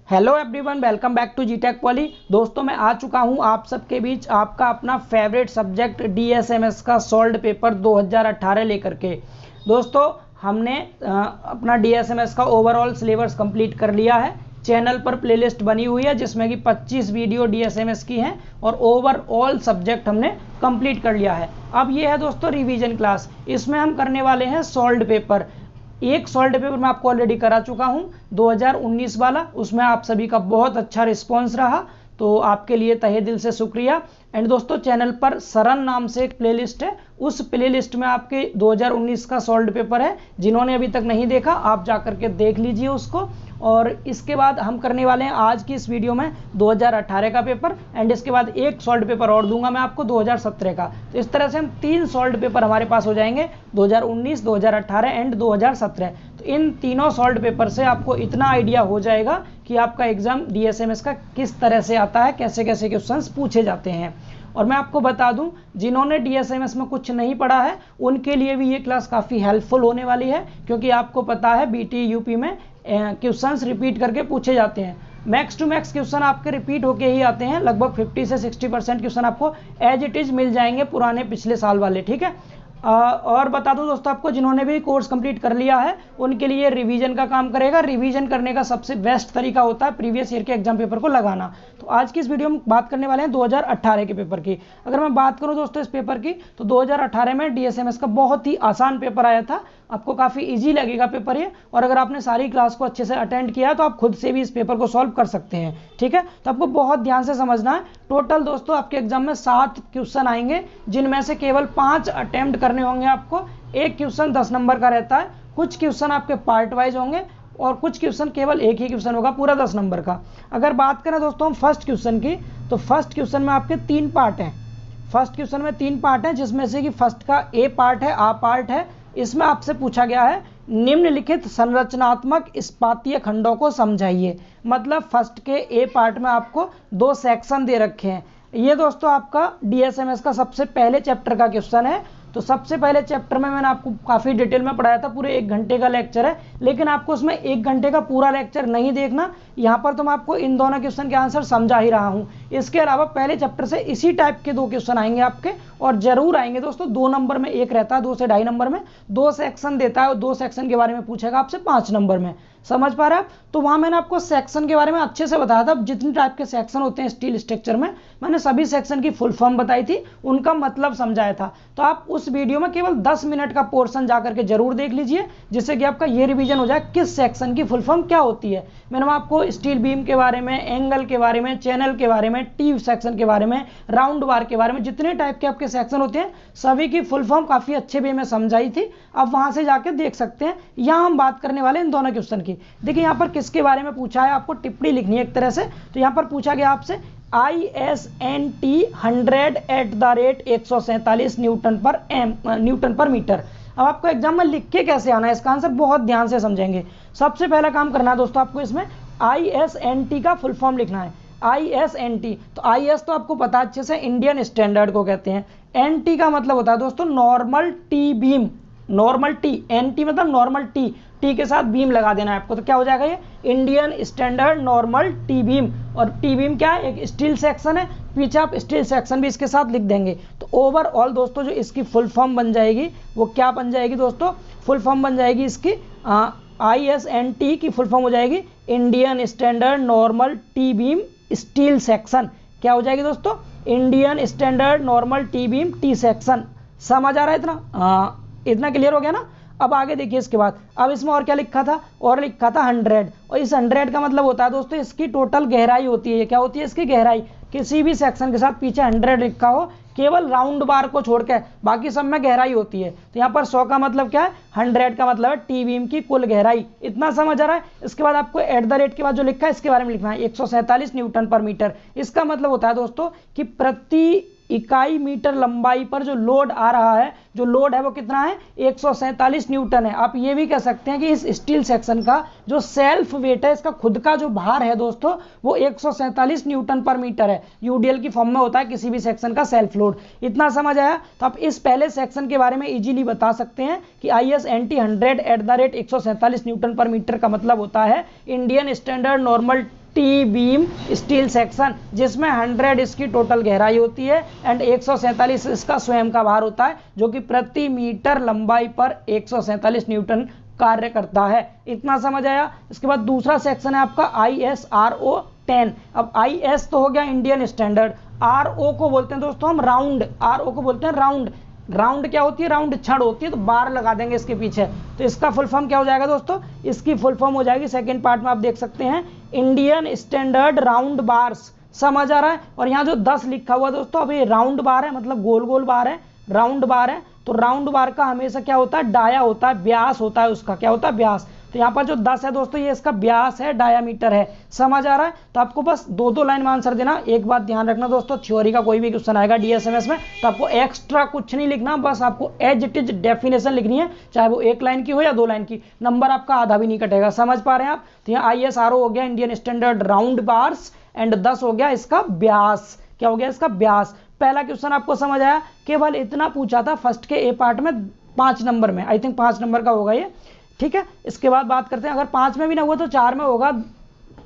Hello everyone, welcome back to G Tech Poly. दोस्तों, मैं आ चुका हूं आप सबके बीच आपका अपना फेवरेट सब्जेक्ट डीएसएमएस का सॉल्व्ड पेपर 2018 लेकर के। दोस्तों, हमने अपना डीएसएमएस का ओवरऑल सिलेबस कंप्लीट कर लिया है। चैनल पर प्लेलिस्ट बनी हुई है जिसमें कि 25 वीडियो डीएसएमएस की हैं और ओवरऑल सब्जेक्ट हमने कंप्लीट कर लिया है। अब ये है दोस्तों रिवीजन क्लास। इसमें हम करने वाले हैं सॉल्व्ड पेपर। एक सॉल्व्ड पेपर मैं आपको ऑलरेडी करा चुका हूं 2019 वाला, उसमें आप सभी का बहुत अच्छा रिस्पांस रहा, तो आपके लिए तहे दिल से शुक्रिया। एंड दोस्तों, चैनल पर सरन नाम से एक प्लेलिस्ट है, उस प्लेलिस्ट में आपके 2019 का सॉल्व्ड पेपर है। जिन्होंने अभी तक नहीं देखा आप जा करके देख लीजिए उसको। और इसके बाद हम करने वाले हैं आज की इस वीडियो में 2018 का पेपर, एंड इसके बाद एक सॉल्व्ड पेपर और दूंगा मैं आपको 2017 का। तो इस तरह से हम 3 सॉल्व्ड पेपर हमारे पास हो जाएंगे, 2019, 2018 एंड 2017। तो इन तीनों सॉल्व्ड पेपर से आपको इतना आइडिया हो जाएगा कि आपका एग्जाम डीएसएमएस का किस तरह से आता है, कैसे कैसे क्वेश्चंस पूछे जाते हैं। और मैं आपको बता दूं, जिन्होंने डीएसएमएस में कुछ नहीं पढ़ा है उनके लिए भी ये क्लास काफ़ी हेल्पफुल होने वाली है, क्योंकि आपको पता है बीटी यूपी में क्वेश्चंस रिपीट करके पूछे जाते हैं। मैक्स टू मैक्स क्वेश्चन आपके रिपीट होके ही आते हैं, लगभग 50 से 60% क्वेश्चन आपको एज इट इज़ मिल जाएंगे पुराने पिछले साल वाले। ठीक है। और बता दूं दोस्तों आपको, जिन्होंने भी कोर्स कंप्लीट कर लिया है उनके लिए रिवीजन का काम करेगा। रिवीजन करने का सबसे बेस्ट तरीका होता है प्रीवियस ईयर के एग्जाम पेपर को लगाना। तो आज की इस वीडियो में बात करने वाले हैं 2018 के पेपर की। अगर मैं बात करूं दोस्तों इस पेपर की, तो 2018 में डीएसएमएस का बहुत ही आसान पेपर आया था। आपको काफ़ी ईजी लगेगा पेपर ये, और अगर आपने सारी क्लास को अच्छे से अटेंड किया तो आप खुद से भी इस पेपर को सॉल्व कर सकते हैं। ठीक है, तो आपको बहुत ध्यान से समझना है। टोटल दोस्तों आपके एग्जाम में 7 क्वेश्चन आएंगे, जिनमें से केवल 5 अटेम्प्ट करने होंगे आपको। एक क्वेश्चन 10 नंबर का रहता है, कुछ क्वेश्चन आपके पार्ट वाइज होंगे और कुछ क्वेश्चन केवल एक ही क्वेश्चन होगा पूरा 10 नंबर का। अगर बात करें दोस्तों हम फर्स्ट क्वेश्चन की, तो फर्स्ट क्वेश्चन में आपके 3 पार्ट हैं। फर्स्ट क्वेश्चन में 3 पार्ट हैं, जिसमें से कि फर्स्ट का ए पार्ट है, आ पार्ट है। इसमें आपसे पूछा गया है निम्नलिखित संरचनात्मक इस्पातीय खंडों को समझाइए। मतलब फर्स्ट के ए पार्ट में आपको 2 सेक्शन दे रखे हैं। ये दोस्तों आपका डीएसएमएस का सबसे पहले चैप्टर का क्वेश्चन है। तो सबसे पहले चैप्टर में मैंने आपको काफ़ी डिटेल में पढ़ाया था, पूरे 1 घंटे का लेक्चर है, लेकिन आपको उसमें 1 घंटे का पूरा लेक्चर नहीं देखना। यहाँ पर तो मैं आपको इन दोनों क्वेश्चन के आंसर समझा ही रहा हूँ। इसके अलावा पहले चैप्टर से इसी टाइप के 2 क्वेश्चन आएंगे आपके, और जरूर आएंगे दोस्तों। 2 नंबर में एक रहता है, 2 से 2.5 नंबर में 2 सेक्शन देता है, और 2 सेक्शन के बारे में पूछेगा आपसे 5 नंबर में। समझ पा रहे हैं आप? तो वहां मैंने आपको सेक्शन के बारे में अच्छे से बताया था। जितने टाइप के सेक्शन होते हैं स्टील स्ट्रक्चर में, मैंने सभी सेक्शन की फुल फॉर्म बताई थी, उनका मतलब समझाया था। तो आप उस वीडियो में केवल 10 मिनट का पोर्शन जाकर के जरूर देख लीजिए, जिससे कि आपका ये रिवीजन हो जाए किस सेक्शन की फुल फॉर्म क्या होती है। मैंने आपको स्टील बीम के बारे में, एंगल के बारे में, चैनल के बारे में, टी सेक्शन के बारे में, राउंड बार के बारे में, जितने टाइप के आपके सेक्शन होते हैं सभी की फुल फॉर्म काफी अच्छे वे में समझाई थी। आप वहां से जाकर देख सकते हैं। यहाँ हम बात करने वाले इन दोनों क्वेश्चन की। देखिए यहाँ पर किसके बारे में पूछा है, आपको टिप्पणी लिखनी है एक तरह से। तो यहाँ पर पूछा गया आपसे ISNT 100 @ 147 न्यूटन पर मीटर। अब आपको एग्जाम में लिख के कैसे आना है, इसका आंसर बहुत ध्यान से समझेंगे। सबसे पहला काम करना है दोस्तों आपको इसमें ISNT का फुल फॉर्म लिखना है। ISNT, तो IS तो आपको पता अच्छे से इंडियन स्टैंडर्ड को कहते हैं। NT का मतलब होता है दोस्तों normal T beam. Normal T, NT मतलब नॉर्मल टी, टी के साथ बीम लगा देना है आपको। तो क्या हो जाएगा ये Indian standard normal T beam. और टी बीम क्या है, एक स्टील सेक्शन है, पीछे आप स्टील सेक्शन भी इसके साथ लिख देंगे। तो ओवरऑल दोस्तों जो इसकी फुल फॉर्म बन जाएगी वो क्या बन जाएगी दोस्तों, फुल फॉर्म बन जाएगी इसकी ISNT की फुल फॉर्म हो जाएगी Indian standard normal T beam steel section. क्या हो जाएगी दोस्तों, Indian standard normal T beam T section. समझ आ रहा है इतना? इतना क्लियर हो गया ना? अब आगे देखिए इसके बाद, अब इसमें और क्या लिखा था, और लिखा था 100। और इस 100 का मतलब होता है दोस्तों इसकी टोटल गहराई होती है। क्या होती है इसकी गहराई? किसी भी सेक्शन के साथ पीछे 100 लिखा हो, केवल राउंड बार को छोड़ के बाकी सब में गहराई होती है। तो यहाँ पर 100 का मतलब क्या है, 100 का मतलब है टी बीम की कुल गहराई। इतना समझ आ रहा है? इसके बाद आपको @ के बाद जो लिखा है इसके बारे में लिखना है 147 न्यूटन पर मीटर। इसका मतलब होता है दोस्तों कि प्रति इकाई मीटर लंबाई पर जो लोड आ रहा है, जो लोड है वो कितना है, 147 न्यूटन है। आप ये भी कह सकते हैं कि इस स्टील सेक्शन का जो सेल्फ वेट है, इसका खुद का जो भार है दोस्तों, वो 147 न्यूटन पर मीटर है। यूडीएल की फॉर्म में होता है किसी भी सेक्शन का सेल्फ लोड। इतना समझ आया? तो आप इस पहले सेक्शन के बारे में इजीली बता सकते हैं कि ISNT 100 @ 147 न्यूटन पर मीटर का मतलब होता है Indian standard normal T beam steel section, जिसमें 100 इसकी टोटल गहराई होती है एंड 147 इसका स्वयं का भार होता है, जो कि प्रति मीटर लंबाई पर 147 न्यूटन कार्य करता है। इतना समझ आया। इसके बाद दूसरा सेक्शन है आपका ISRO 10। अब IS तो हो गया इंडियन स्टैंडर्ड, RO को बोलते हैं दोस्तों हम राउंड, RO को बोलते हैं राउंड। राउंड क्या होती है? राउंड छड़ होती है, तो बार लगा देंगे इसके पीछे, तो इसका फुल फॉर्म क्या हो जाएगा दोस्तों? इसकी फुल फॉर्म हो जाएगी, सेकंड पार्ट में आप देख सकते हैं, इंडियन स्टैंडर्ड राउंड बार्स। समझ आ रहा है? और यहाँ जो 10 लिखा हुआ दोस्तों, अब ये राउंड बार है, मतलब गोल गोल बार है, राउंड बार है, तो राउंड बार का हमेशा क्या होता है? डाया होता है, व्यास होता है उसका, क्या होता है? व्यास। तो यहाँ पर जो 10 है दोस्तों, ये इसका व्यास है, डायामीटर है। समझ आ रहा है? तो आपको बस 2-2 लाइन में आंसर देना। एक बात ध्यान रखना दोस्तों, थ्योरी का कोई भी क्वेश्चन आएगा DSMS में, तो आपको एक्स्ट्रा कुछ नहीं लिखना, बस आपको एज इट इज डेफिनेशन लिखनी है, चाहे वो 1 लाइन की हो या 2 लाइन की, नंबर आपका आधा भी नहीं कटेगा। समझ पा रहे हैं आप? तो यहाँ ISRO हो गया Indian standard round bars, and 10 हो गया इसका व्यास। क्या हो गया इसका? व्यास। पहला क्वेश्चन आपको समझ आया? केवल इतना पूछा था फर्स्ट के ए पार्ट में, 5 नंबर में, आई थिंक 5 नंबर का होगा ये, ठीक है। इसके बाद बात करते हैं, अगर 5 में भी ना हुआ तो 4 में होगा।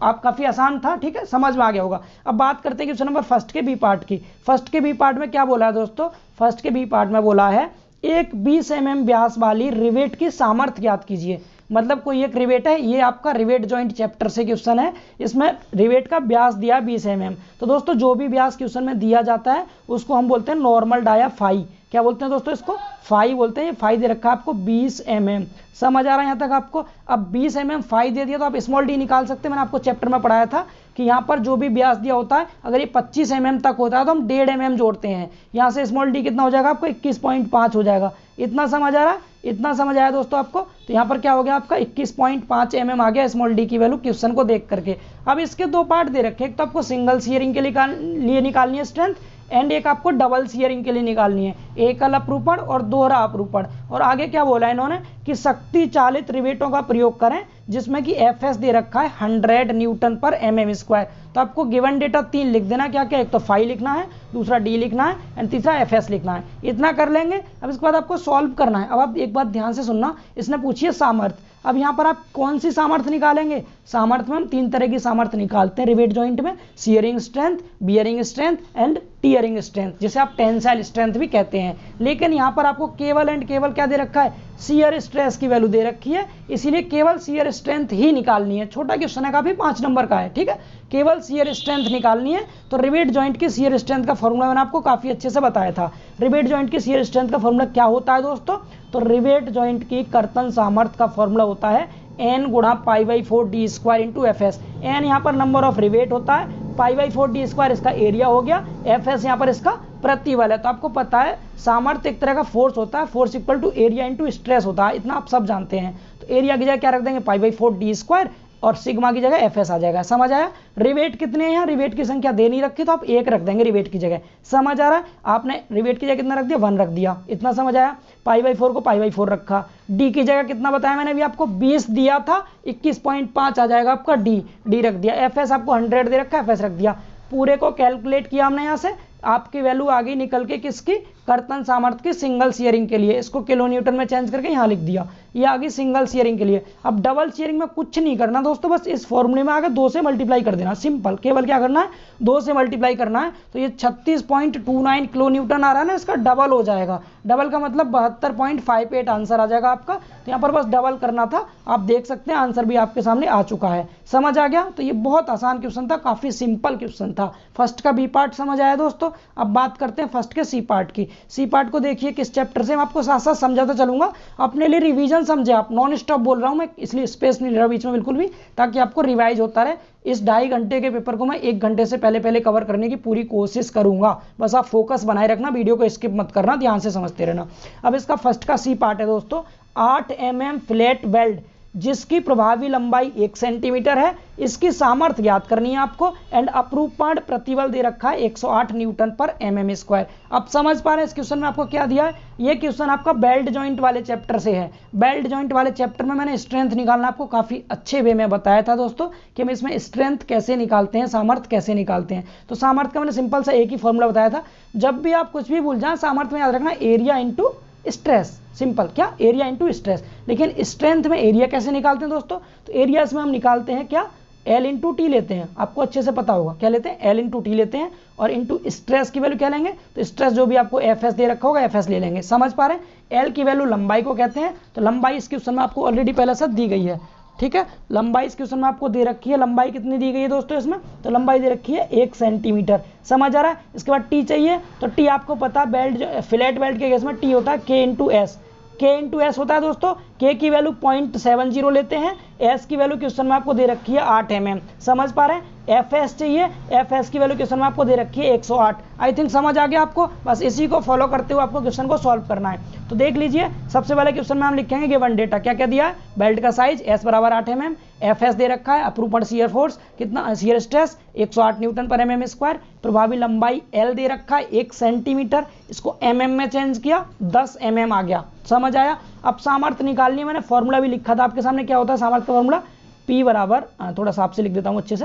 आप काफी आसान था, ठीक है, समझ में आ गया होगा। अब बात करते हैं क्वेश्चन नंबर फर्स्ट के बी पार्ट की। फर्स्ट के बी पार्ट में क्या बोला है दोस्तों? फर्स्ट के बी पार्ट में बोला है, एक 20 mm व्यास वाली रिवेट की सामर्थ्य ज्ञात कीजिए। मतलब कोई एक रिवेट है, ये आपका रिवेट जॉइंट चैप्टर से क्वेश्चन है, इसमें रिवेट का व्यास दिया 20 mm। तो दोस्तों जो भी व्यास क्वेश्चन में दिया जाता है उसको हम बोलते हैं नॉर्मल डाया फाई। क्या बोलते हैं दोस्तों? इसको फाई बोलते हैं। ये फाई दे रखा है आपको 20 mm। समझ आ रहा है यहाँ तक आपको? अब 20 mm फाई दे दिया तो आप स्मॉल डी निकाल सकते हैं। मैंने आपको चैप्टर में पढ़ाया था कि यहाँ पर जो भी व्यास दिया होता है, अगर ये 25 mm तक होता है तो हम 1.5 mm जोड़ते हैं। यहाँ से स्मॉल डी कितना हो जाएगा आपको? 21.5 हो जाएगा। इतना समझ आ रहा है? इतना समझ आया दोस्तों आपको? तो यहाँ पर क्या हो गया आपका? 21.5 mm आ गया स्मॉल डी की वैल्यू क्वेश्चन को देख करके। अब इसके 2 पार्ट दे रखे, एक तो आपको सिंगल शीयरिंग के लिए निकालनी है स्ट्रेंथ, एंड एक आपको डबल शीयरिंग के लिए निकालनी है, एकल अपरूपण और दोहरा अपरूपण। और आगे क्या बोला है इन्होंने कि शक्ति चालित रिवेटों का प्रयोग करें, जिसमें कि FS दे रखा है 100 न्यूटन पर mm²। तो आपको गिवन डेटा 3 लिख देना, क्या क्या? एक तो फाई लिखना है, दूसरा डी लिखना है, एंड तीसरा FS लिखना है। इतना कर लेंगे। अब इसके बाद आपको सॉल्व करना है। अब आप एक बात ध्यान से सुनना, इसने पूछी है सामर्थ्य। अब यहाँ पर आप कौन सी सामर्थ्य निकालेंगे? सामर्थ्य में हम 3 तरह की सामर्थ्य निकालते हैं रिवेट जॉइंट में, shearing strength, bearing strength and tearing strength, जिसे आप टेंसाइल स्ट्रेंथ भी कहते हैं। लेकिन यहाँ पर आपको केवल एंड केवल क्या दे रखा है? शियर स्ट्रेस की वैल्यू दे रखी है, इसीलिए केवल शियर स्ट्रेंथ ही निकालनी है। छोटा क्वेश्चन है काफी, 5 नंबर का है, ठीक है। केवल शियर स्ट्रेंथ निकालनी है। तो रिवेट जॉइंट की शियर स्ट्रेंथ का फॉर्मूला मैंने आपको काफी अच्छे से बताया था। रिवेट जॉइंट की शियर स्ट्रेंथ का फॉर्मूला क्या होता है दोस्तों? तो रिवेट जॉइंट की कर्तन सामर्थ्य का फॉर्मूला होता है N गुणा π/4 d² इंटू FS। N यहाँ पर नंबर ऑफ रिवेट होता है, π/4 d² इसका एरिया हो गया, FS यहाँ पर इसका प्रतिबल है। तो आपको पता है सामर्थ्य एक तरह का फोर्स होता है, force equal to area into stress होता है, इतना आप सब जानते हैं। तो एरिया की जगह क्या रख देंगे? π/4 d² और सिग्मा की जगह FS आ जाएगा। समझ आया? रिवेट कितने हैं यहाँ? रिवेट की संख्या दे नहीं रखी, तो आप 1 रख देंगे रिवेट की जगह। समझ आ रहा है? आपने रिवेट की जगह कितना रख दिया? 1 रख दिया। इतना समझ आया? π/4 को π/4 रखा। डी की जगह कितना बताया मैंने अभी आपको? 20 दिया था, 21.5 आ जाएगा आपका डी रख दिया। FS आपको 100 दे रखा है, FS रख दिया। पूरे को कैलकुलेट किया हमने यहाँ से, आपकी वैल्यू आ गई निकल के किसकी? कर्तन सामर्थ्य की सिंगल शियरिंग के लिए। इसको किलो न्यूटन में चेंज करके यहाँ लिख दिया, ये आ गई सिंगल शियरिंग के लिए। अब डबल शियरिंग में कुछ नहीं करना दोस्तों, बस इस फॉर्मूले में आगे 2 से मल्टीप्लाई कर देना, सिंपल। केवल क्या करना है? 2 से मल्टीप्लाई करना है। तो ये 36.29 किलो न्यूटन आ रहा है ना, इसका डबल हो जाएगा। डबल का मतलब 72.58 आंसर आ जाएगा आपका। तो यहाँ पर बस डबल करना था, आप देख सकते हैं आंसर भी आपके सामने आ चुका है। समझ आ गया? तो ये बहुत आसान क्वेश्चन था, काफी सिंपल क्वेश्चन था। फर्स्ट का बी पार्ट समझ आया दोस्तों। अब बात करते हैं फर्स्ट के सी पार्ट की। सी पार्ट को देखिए किस चैप्टर से, मैं आपको साथ साथ समझाता चलूंगा, अपने लिए रिवीजन समझे आप। नॉन स्टॉप बोल रहा हूं मैं, इसलिए स्पेस नहीं ले रहा बीच में बिल्कुल भी, ताकि आपको रिवाइज होता रहे। इस 2.5 घंटे के पेपर को मैं 1 घंटे से पहले कवर करने की पूरी कोशिश करूंगा। बस आप फोकस बनाए रखना, वीडियो को स्किप मत करना, ध्यान से समझते रहना। अब इसका फर्स्ट का सी पार्ट है दोस्तों, 8 mm फ्लैट वेल्ड जिसकी प्रभावी लंबाई 1 सेंटीमीटर है, इसकी सामर्थ्य ज्ञात करनी है आपको, एंड अपरूपण प्रतिबल दे रखा है 108 न्यूटन पर mm²। अब समझ पा रहे हैं इस क्वेश्चन में आपको क्या दिया है? ये क्वेश्चन आपका बेल्ट जॉइंट वाले चैप्टर से है। बेल्ट जॉइंट वाले चैप्टर में मैंने स्ट्रेंथ निकालना आपको काफी अच्छे वे में बताया था दोस्तों, कि हम इसमें स्ट्रेंथ कैसे निकालते हैं, सामर्थ्य कैसे निकालते हैं। तो सामर्थ्य का मैंने सिंपल सा एक ही फॉर्मूला बताया था। जब भी आप कुछ भी भूल जाए, सामर्थ्य में याद रखना एरिया इंटू स्ट्रेस, सिंपल। क्या? Area into stress. लेकिन स्ट्रेंथ में एरिया कैसे निकालते हैं दोस्तों? तो एरिया में हम निकालते हैं क्या? L इंटू टी लेते हैं, आपको अच्छे से पता होगा क्या लेते हैं, L इंटू टी लेते हैं, और इंटू स्ट्रेस की वैल्यू क्या लेंगे, तो स्ट्रेस जो भी आपको Fs दे रखा होगा Fs ले लेंगे। समझ पा रहे हैं। L की वैल्यू लंबाई को कहते हैं, तो लंबाई इस क्वेश्चन में आपको ऑलरेडी पहले से दी गई है, ठीक है। लंबाई इस क्वेश्चन में आपको दे रखी है, लंबाई कितनी दी गई है दोस्तों इसमें, तो लंबाई दे रखी है 1 सेंटीमीटर। समझ आ रहा है। इसके बाद टी चाहिए, तो टी आपको पता बेल्ट, फ्लैट बेल्ट के केस में टी होता है K into S, K into S होता है दोस्तों। K की वैल्यू 0.70 लेते हैं, S की वैल्यू क्वेश्चन में आपको दे रखी है 8 mm। समझ पा रहे हैं। Fs चाहिए, Fs की वैल्यू क्वेश्चन में आपको दे रखी है 108। आई थिंक समझ आ गया आपको। बस इसी को फॉलो करते हुए आपको क्वेश्चन को सॉल्व करना है। तो देख लीजिए, सबसे पहले क्वेश्चन में हम लिखेंगे गिवन डेटा, क्या क्या दिया है, बेल्ट का साइज S बराबर 8 mm, Fs दे रखा है, अपरूपण शियर फोर्स कितना, शियर स्ट्रेस 108 न्यूटन पर mm स्क्वायर, प्रभावी लंबाई L दे रखा है 1 सेंटीमीटर, इसको mm में चेंज किया 10 mm आ गया। समझ आया। अब सामर्थ्य निकालनी है, मैंने फॉर्मूला भी लिखा था आपके सामने, क्या होता है सामर्थ्य का फॉर्मूला, P बराबर, थोड़ा सा आपसे लिख देता हूँ अच्छे से,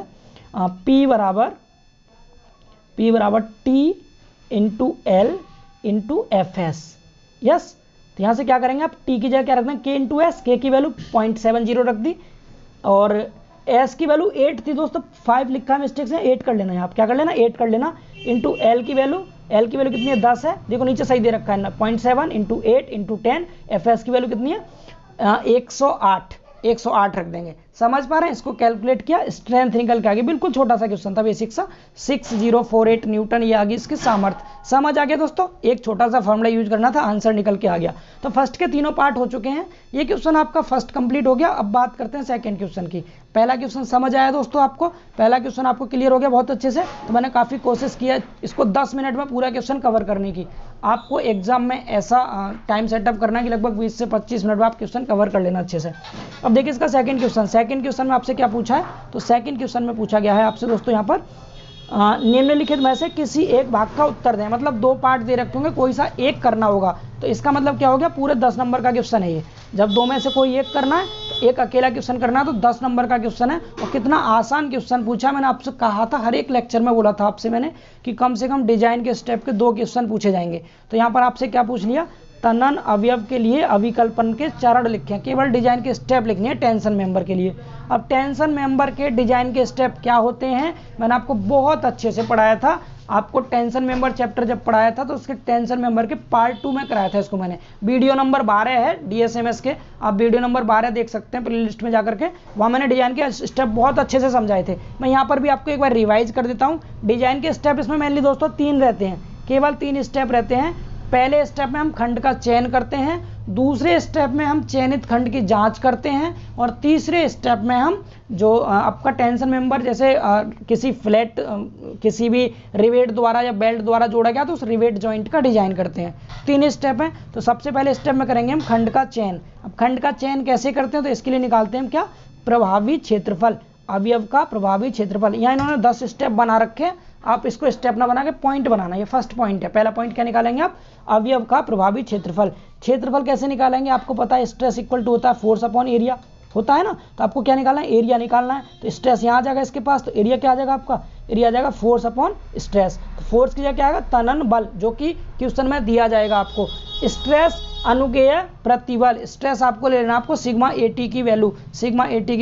P बराबर T into L into Fs। Yes, तो यहाँ से क्या करेंगे आप, T की जगह क्या रख दें, K इंटू एस, K की वैल्यू 0.70 रख दी, और S की वैल्यू 8 थी दोस्तों, 5 लिखा है मिस्टेक से, 8 कर लेना है, आप क्या कर लेना, 8 कर लेना, इंटू L की वैल्यू कितनी है 10 है, देखो नीचे सही दे रखा है 0.7 इंटू 8 इंटू 10, Fs की वैल्यू कितनी है 108 रख देंगे। समझ पा रहे हैं। इसको कैलकुलेट किया, स्ट्रेंथ निकल के आ गई, बिल्कुल छोटा सा क्वेश्चन था, बेसिक सा, 6048 न्यूटन, ये आ गई इसकी सामर्थ्य। समझ आ गया दोस्तों, एक छोटा सा फॉर्मूला यूज करना था, आंसर निकल के आ गया। तो फर्स्ट के तीनों पार्ट हो चुके हैं, ये क्वेश्चन आपका फर्स्ट कंप्लीट हो गया। अब बात करते हैं सेकंड क्वेश्चन की। पहला क्वेश्चन समझ आया दोस्तों आपको, पहला क्वेश्चन आपको क्लियर हो गया बहुत अच्छे से। तो मैंने काफ़ी कोशिश किया इसको 10 मिनट में पूरा क्वेश्चन कवर करने की। आपको एग्जाम में ऐसा टाइम सेटअप करना है कि लगभग 20 से 25 मिनट में आप क्वेश्चन कवर कर लेना अच्छे से। अब देखिए इसका सेकंड क्वेश्चन में आपसे क्या पूछा है, तो सेकंड क्वेश्चन में पूछा गया है आपसे दोस्तों यहाँ पर निम्नलिखित में से किसी एक भाग का उत्तर दें, मतलब 2 पार्ट दे रखे होंगे, कोई सा एक करना होगा। तो इसका मतलब क्या हो गया, पूरे 10 नंबर का क्वेश्चन है ये। जब 2 में से कोई एक करना है, तो एक अकेला क्वेश्चन करना है, तो 10 नंबर का क्वेश्चन है। और कितना आसान क्वेश्चन पूछा, मैंने आपसे कहा था, हर एक लेक्चर में बोला था आपसे मैंने कि कम से कम डिजाइन के स्टेप के 2 क्वेश्चन पूछे जाएंगे। तो यहाँ पर आपसे क्या पूछ लिया, तनन अवयव के लिए अभिकल्पन के चरण लिखे, केवल डिजाइन के स्टेप लिखने हैं टेंशन मेंबर के लिए। अब टेंशन मेंबर के डिजाइन के स्टेप क्या होते हैं, मैंने आपको बहुत अच्छे से पढ़ाया था। आपको टेंशन मेंबर चैप्टर जब पढ़ाया था तो उसके टेंशन मेंबर के पार्ट 2 में कराया था इसको मैंने। वीडियो नंबर 12 है DSMS के, आप वीडियो नंबर 12 देख सकते हैं प्ले लिस्ट में जाकर के, वहाँ मैंने डिजाइन के स्टेप बहुत अच्छे से समझाए थे। मैं यहाँ पर भी आपको एक बार रिवाइज कर देता हूँ। डिजाइन के स्टेप इसमें मेनली दोस्तों 3 रहते हैं, केवल 3 स्टेप रहते हैं। पहले स्टेप में हम खंड का चयन करते हैं, दूसरे स्टेप में हम चयनित खंड की जांच करते हैं, और तीसरे स्टेप में हम जो आपका टेंशन मेंबर जैसे किसी फ्लैट किसी भी रिवेट द्वारा या बेल्ट द्वारा जोड़ा गया तो उस रिवेट जॉइंट का डिजाइन करते हैं। 3 स्टेप हैं। तो सबसे पहले स्टेप में करेंगे हम खंड का चयन। अब खंड का चयन कैसे करते हैं, तो इसके लिए निकालते हैं हम क्या, प्रभावी क्षेत्रफल, अवयव का प्रभावी क्षेत्रफल। यहाँ इन्होंने 10 स्टेप बना रखे हैं, आप इसको स्टेप ना बना के पॉइंट बनाना। ये फर्स्ट पॉइंट है। पहला पॉइंट क्या निकालेंगे आप, अवयव का प्रभावी क्षेत्रफल। क्षेत्रफल कैसे निकालेंगे, आपको पता है स्ट्रेस इक्वल टू होता है फोर्स अपॉन एरिया होता है ना। तो आपको क्या निकालना है, एरिया निकालना है। तो स्ट्रेस यहाँ आ जाएगा इसके पास, तो एरिया क्या आ जाएगा आपका, एरिया आ जाएगा फोर्स अपॉन स्ट्रेस। तो फोर्स की जगह क्या आएगा, तनन बल, जो कि क्वेश्चन में दिया जाएगा आपको। स्ट्रेस अनुकेय प्रतिबल, स्ट्रेस आपको ले लेना, आपको सिग्मा AT की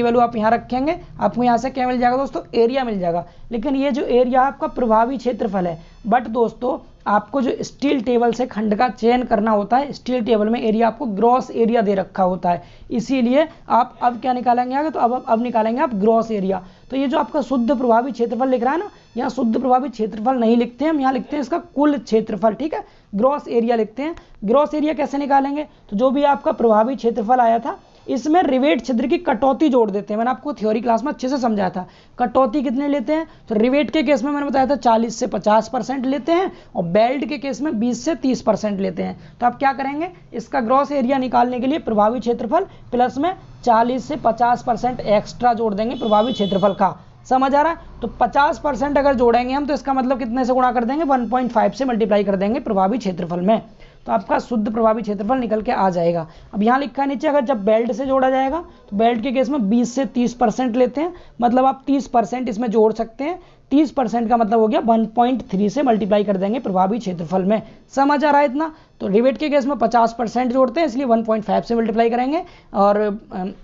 वैल्यू आप यहाँ रखेंगे, आपको यहाँ से क्या मिल जाएगा दोस्तों, एरिया मिल जाएगा। लेकिन ये जो एरिया आपका प्रभावी क्षेत्रफल है, बट दोस्तों आपको जो स्टील टेबल से खंड का चयन करना होता है, स्टील टेबल में एरिया आपको ग्रॉस एरिया दे रखा होता है, इसीलिए आप अब क्या निकालेंगे आगे, तो अब निकालेंगे आप ग्रॉस एरिया। तो ये जो आपका शुद्ध प्रभावी क्षेत्रफल लिख रहा है ना, यहाँ शुद्ध प्रभावी क्षेत्रफल नहीं लिखते हैं हम, यहाँ लिखते हैं इसका कुल क्षेत्रफल, ठीक है, ग्रॉस एरिया लिखते हैं। ग्रॉस एरिया कैसे निकालेंगे, तो जो भी आपका प्रभावी क्षेत्रफल आया था इसमें रिवेट छिद्र की कटौती जोड़ देते हैं। मैंने आपको थ्योरी क्लास में अच्छे से समझाया था। कटौती कितने लेते हैं, तो रिवेट के केस में मैंने बताया था 40 से 50% लेते हैं, और बेल्ट के केस में 20 से 30% लेते हैं। तो आप क्या करेंगे, इसका ग्रॉस एरिया निकालने के लिए प्रभावी क्षेत्रफल प्लस में 40 से 50% एक्स्ट्रा जोड़ देंगे प्रभावी क्षेत्रफल का। समझ आ रहा है। तो 50% अगर जोड़ेंगे हम, तो इसका मतलब कितने से गुणा कर देंगे, 1.5 से मल्टीप्लाई कर देंगे प्रभावी क्षेत्रफल में, तो आपका शुद्ध प्रभावी क्षेत्रफल निकल के आ जाएगा। अब यहाँ लिखा है नीचे, अगर जब बेल्ट से जोड़ा जाएगा तो बेल्ट के केस में 20 से 30% लेते हैं, मतलब आप 30% इसमें जोड़ सकते हैं। 30% का मतलब हो गया 1.3 से मल्टीप्लाई कर देंगे प्रभावी क्षेत्रफल में। समझ आ रहा है इतना। तो रिवेट के केस में 50% जोड़ते हैं, इसलिए 1.5 से मल्टीप्लाई करेंगे, और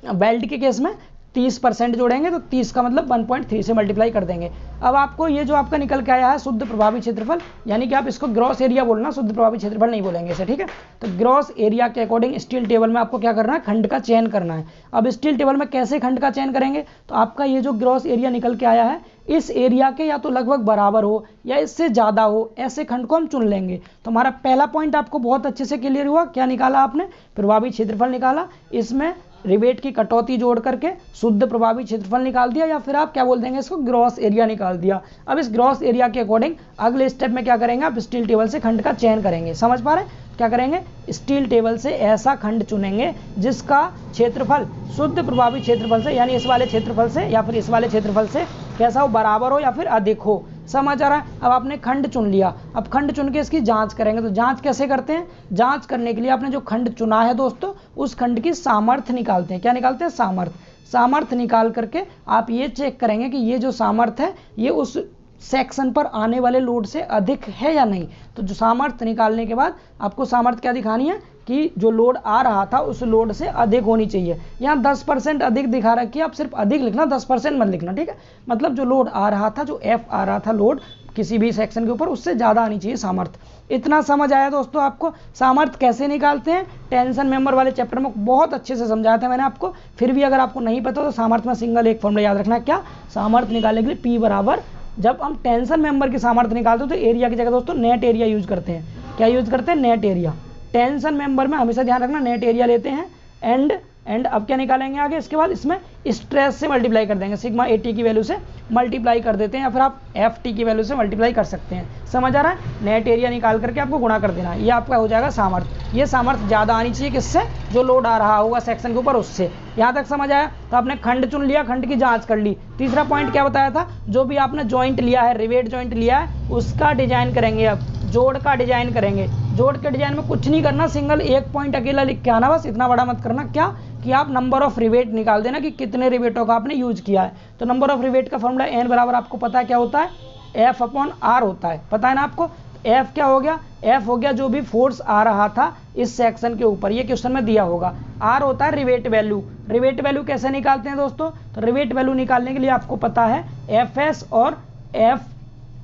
बेल्ट के केस में 30% जोड़ेंगे तो 30 का मतलब 1.3 से मल्टीप्लाई कर देंगे। अब आपको ये जो आपका निकल के आया है शुद्ध प्रभावी क्षेत्रफल, यानी कि आप इसको ग्रॉस एरिया बोलना, शुद्ध प्रभावी क्षेत्रफल नहीं बोलेंगे इसे, ठीक है। तो ग्रॉस एरिया के अकॉर्डिंग स्टील टेबल में आपको क्या करना है, खंड का चयन करना है। अब स्टील टेबल में कैसे खंड का चयन करेंगे, तो आपका ये जो ग्रॉस एरिया निकल के आया है इस एरिया के या तो लगभग बराबर हो या इससे ज़्यादा हो, ऐसे खंड को हम चुन लेंगे। तो हमारा पहला पॉइंट आपको बहुत अच्छे से क्लियर हुआ, क्या निकाला आपने, प्रभावी क्षेत्रफल निकाला, इसमें रिवेट की कटौती जोड़ करके शुद्ध प्रभावी क्षेत्रफल निकाल दिया, या फिर आप क्या बोल देंगे इसको, ग्रॉस एरिया निकाल दिया। अब इस ग्रॉस एरिया के अकॉर्डिंग अगले स्टेप में क्या करेंगे, आप स्टील टेबल से खंड का चयन करेंगे। समझ पा रहे हैं, क्या करेंगे, स्टील टेबल से ऐसा खंड चुनेंगे जिसका क्षेत्रफल शुद्ध प्रभावी क्षेत्रफल से, यानी इस वाले क्षेत्रफल से या फिर इस वाले क्षेत्रफल से कैसा हो, बराबर हो या फिर अधिक हो। समझ आ रहा है। अब आपने खंड चुन लिया, अब खंड चुन के इसकी जांच करेंगे। तो जांच कैसे करते हैं, जांच करने के लिए आपने जो खंड चुना है दोस्तों, उस खंड की सामर्थ्य निकालते हैं। क्या निकालते हैं, सामर्थ्य। सामर्थ्य निकाल करके आप ये चेक करेंगे कि ये जो सामर्थ्य है ये उस सेक्शन पर आने वाले लोड से अधिक है या नहीं। तो जो सामर्थ्य निकालने के बाद आपको सामर्थ्य क्या दिखानी है कि जो लोड आ रहा था उस लोड से अधिक होनी चाहिए। यहाँ 10% अधिक दिखा रखी है, आप सिर्फ अधिक लिखना, 10% मत लिखना, ठीक है। मतलब जो लोड आ रहा था, जो एफ आ रहा था लोड किसी भी सेक्शन के ऊपर, उससे ज़्यादा आनी चाहिए सामर्थ्य। इतना समझ आया दोस्तों आपको। सामर्थ्य कैसे निकालते हैं, टेंशन मेंबर वाले चैप्टर में बहुत अच्छे से समझाया था मैंने आपको। फिर भी अगर आपको नहीं पता तो सामर्थ्य में सिंगल एक फॉर्मूला याद रखना, क्या, सामर्थ्य निकालने के लिए पी बराबर, जब हम टेंशन मेंबर की सामर्थ्य निकालते हैं तो एरिया की जगह दोस्तों नेट एरिया यूज करते हैं। क्या यूज करते हैं, नेट एरिया। टेंशन मेंबर में हमेशा ध्यान रखना नेट एरिया लेते हैं। एंड अब क्या निकालेंगे आगे, इसके बाद इसमें स्ट्रेस से मल्टीप्लाई कर देंगे, सिग्मा एटी की वैल्यू से मल्टीप्लाई कर देते हैं, या फिर आप एफ टी की वैल्यू से मल्टीप्लाई कर सकते हैं। समझ आ रहा है, नेट एरिया निकाल करके आपको गुणा कर देना, ये आपका हो जाएगा सामर्थ्य। ये सामर्थ्य ज़्यादा आनी चाहिए किससे, जो लोड आ रहा होगा सेक्शन के ऊपर उससे। यहाँ तक समझ आया। तो आपने खंड चुन लिया, खंड की जांच कर ली। तीसरा पॉइंट क्या बताया था, जो भी आपने जॉइंट लिया है, रिवेट जॉइंट लिया है, उसका डिजाइन करेंगे। अब जोड़ का डिजाइन करेंगे। जोड़ के डिजाइन में कुछ नहीं करना, सिंगल एक पॉइंट अकेला लिख के आना, बस इतना बड़ा मत करना। क्या कि आप नंबर ऑफ रिवेट निकाल देना कि कितने रिवेटों का आपने यूज किया है। तो नंबर ऑफ रिवेट का फॉर्मूला एन बराबर आपको पता है क्या होता है, एफ अपॉन आर होता है, पता है ना आपको। एफ क्या हो गया, एफ हो गया जो भी फोर्स आ रहा था इस सेक्शन के ऊपर, ये क्वेश्चन में दिया होगा। आर होता है रिवेट वैल्यू। रिवेट वैल्यू कैसे निकालते हैं दोस्तों, तो रिवेट वैल्यू निकालने के लिए आपको पता है एफ एस और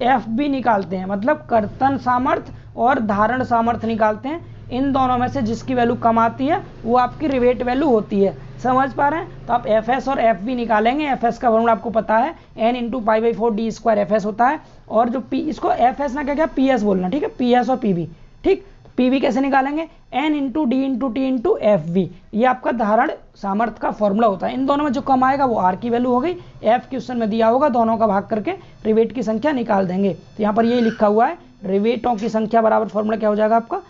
एफ बी निकालते हैं, मतलब कर्तन सामर्थ्य और धारण सामर्थ्य निकालते हैं। इन दोनों में से जिसकी वैल्यू कम आती है वो आपकी रिवेट वैल्यू होती है। समझ पा रहे हैं। तो आप एफ एस और एफ बी निकालेंगे। एफ एस का फॉर्मूला आपको पता है N into pi by 4 D square F S होता है, और जो पी, इसको एफ एस ना क्या पी एस बोलना, ठीक है, पी एस और पी बी, ठीक। पी वी कैसे निकालेंगे, N into D into T into F V, ये आपका धारण सामर्थ्य का फॉर्मूला होता है। इन दोनों में जो कम आएगा वो आर की वैल्यू हो गई, एफ क्वेश्चन में दिया होगा, दोनों का भाग करके रिवेट की संख्या निकाल देंगे। तो यहाँ पर यही लिखा हुआ है, रिवेटों की संख्या बराबर फॉर्मूला क्या हो जाएगा आपका,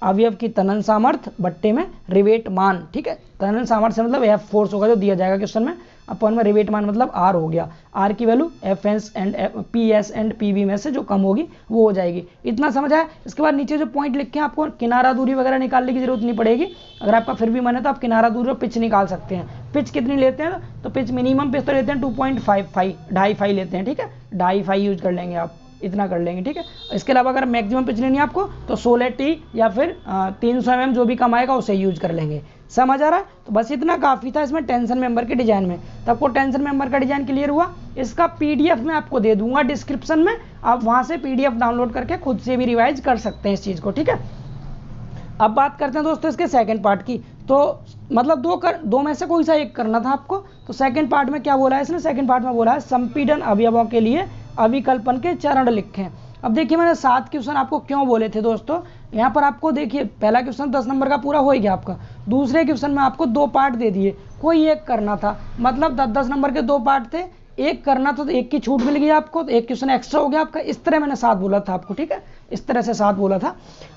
अवयव की तनन सामर्थ्य बट्टे में रिवेट मान, ठीक है। तनन सामर्थ्य मतलब एफ फोर्स होगा जो दिया जाएगा क्वेश्चन में, अपन में रिवेट मान मतलब आर हो गया। आर की value F S and P S and P B में से जो कम होगी वो हो जाएगी। इतना समझ आया। इसके बाद नीचे जो पॉइंट लिखे हैं आपको किनारा दूरी वगैरह निकालने की जरूरत नहीं पड़ेगी। अगर आपका फिर भी मन है तो आप किनारा दूरी और पिच निकाल सकते हैं। पिच कितनी लेते हैं, तो पिच मिनिमम पिच तो लेते हैं 2.55, 2.5 लेते हैं, ठीक है, 2.5 यूज कर लेंगे आप, इतना कर लेंगे, ठीक है। इसके अलावा अगर मैक्सिमम पिच लेनी है आपको तो 16 टी या फिर 300 mm जो भी कम आएगा उसे यूज कर लेंगे। समझ आ रहा है। तो बस इतना काफ़ी था इसमें टेंशन मेंबर के डिजाइन में। तो आपको टेंशन मेंबर का डिजाइन क्लियर हुआ। इसका पीडीएफ में आपको दे दूंगा डिस्क्रिप्शन में, आप वहां से पीडीएफ डाउनलोड करके खुद से भी रिवाइज कर सकते हैं इस चीज़ को, ठीक है। अब बात करते हैं दोस्तों इसके सेकंड पार्ट की। तो मतलब दो में से कोई सा एक करना था आपको। तो सेकंड पार्ट में क्या बोला है इसने, सेकंड पार्ट में बोला है संपीड़न अवयवों के लिए अभिकल्पन के चरण लिखें। अब देखिए मैंने 7 क्वेश्चन आपको क्यों बोले थे दोस्तों। यहाँ पर आपको देखिए पहला क्वेश्चन 10 नंबर का पूरा हो ही गया आपका। दूसरे क्वेश्चन में आपको 2 पार्ट दे दिए, कोई एक करना था, मतलब 10-10 नंबर के 2 पार्ट थे, एक करना था तो एक की छूट मिल गई आपको, तो एक क्वेश्चन एक्स्ट्रा हो गया आपका। इस तरह मैंने 7 बोला था आपको, ठीक है, इस तरह से 7 बोला था।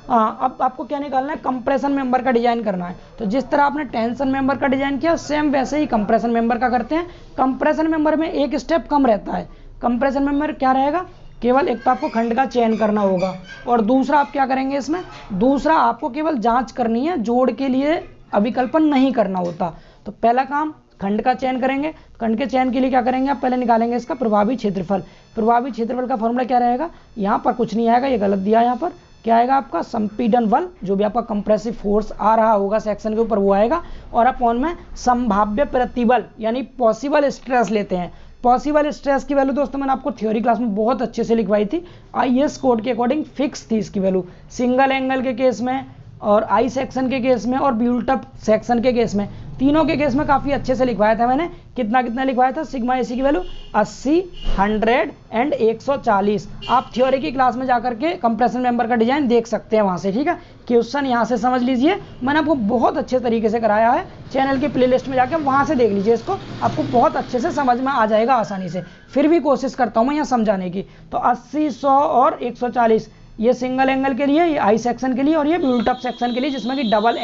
अब आपको क्या निकालना है, कंप्रेशन मेंबर का डिजाइन करना है। तो जिस तरह आपने टेंशन मेंबर का डिजाइन किया सेम वैसे ही कंप्रेशन मेंबर का करते हैं। कंप्रेशन मेंबर में एक स्टेप कम रहता है। कंप्रेशन मेंबर क्या रहेगा, केवल एक तो आपको खंड का चयन करना होगा, और दूसरा आप क्या करेंगे इसमें, दूसरा आपको केवल जांच करनी है, जोड़ के लिए अभिकल्पन नहीं करना होता। तो पहला काम खंड का चयन करेंगे। खंड के चयन के लिए क्या करेंगे, आप पहले निकालेंगे इसका प्रभावी क्षेत्रफल। प्रभावी क्षेत्रफल का फॉर्मूला क्या रहेगा, यहाँ पर कुछ नहीं आएगा, ये गलत दिया है यहाँ पर, क्या आएगा आपका संपीड़न बल, जो भी आपका कंप्रेसिव फोर्स आ रहा होगा सेक्शन के ऊपर वो आएगा, और अपॉन में संभाव्य प्रतिबल यानी पॉसिबल स्ट्रेस लेते हैं। पॉसिबल स्ट्रेस की वैल्यू दोस्तों मैंने आपको थ्योरी क्लास में बहुत अच्छे से लिखवाई थी, IS कोड के अकॉर्डिंग फिक्स थी इसकी वैल्यू, सिंगल एंगल के केस में और आई सेक्शन के केस में और बिल्ट अप सेक्शन के केस में, तीनों के केस में काफ़ी अच्छे से लिखवाया था मैंने। कितना कितना लिखवाया था, सिग्मा एसी की वैल्यू 80, 100 एंड 140। आप थ्योरी की क्लास में जाकर के कंप्रेशन मेंबर का डिजाइन देख सकते हैं वहाँ से, ठीक है। क्वेश्चन यहाँ से समझ लीजिए, मैंने आपको बहुत अच्छे तरीके से कराया है, चैनल की प्लेलिस्ट में जाकर वहाँ से देख लीजिए इसको, आपको बहुत अच्छे से समझ में आ जाएगा आसानी से। फिर भी कोशिश करता हूँ मैं यहाँ समझाने की। तो 80, 100 और 140 ये सिंगल एंगल के लिए, ये आई सेक्शन के लिए, और ये बिल्ट अप सेक्शन के लिए जिसमें कि डबल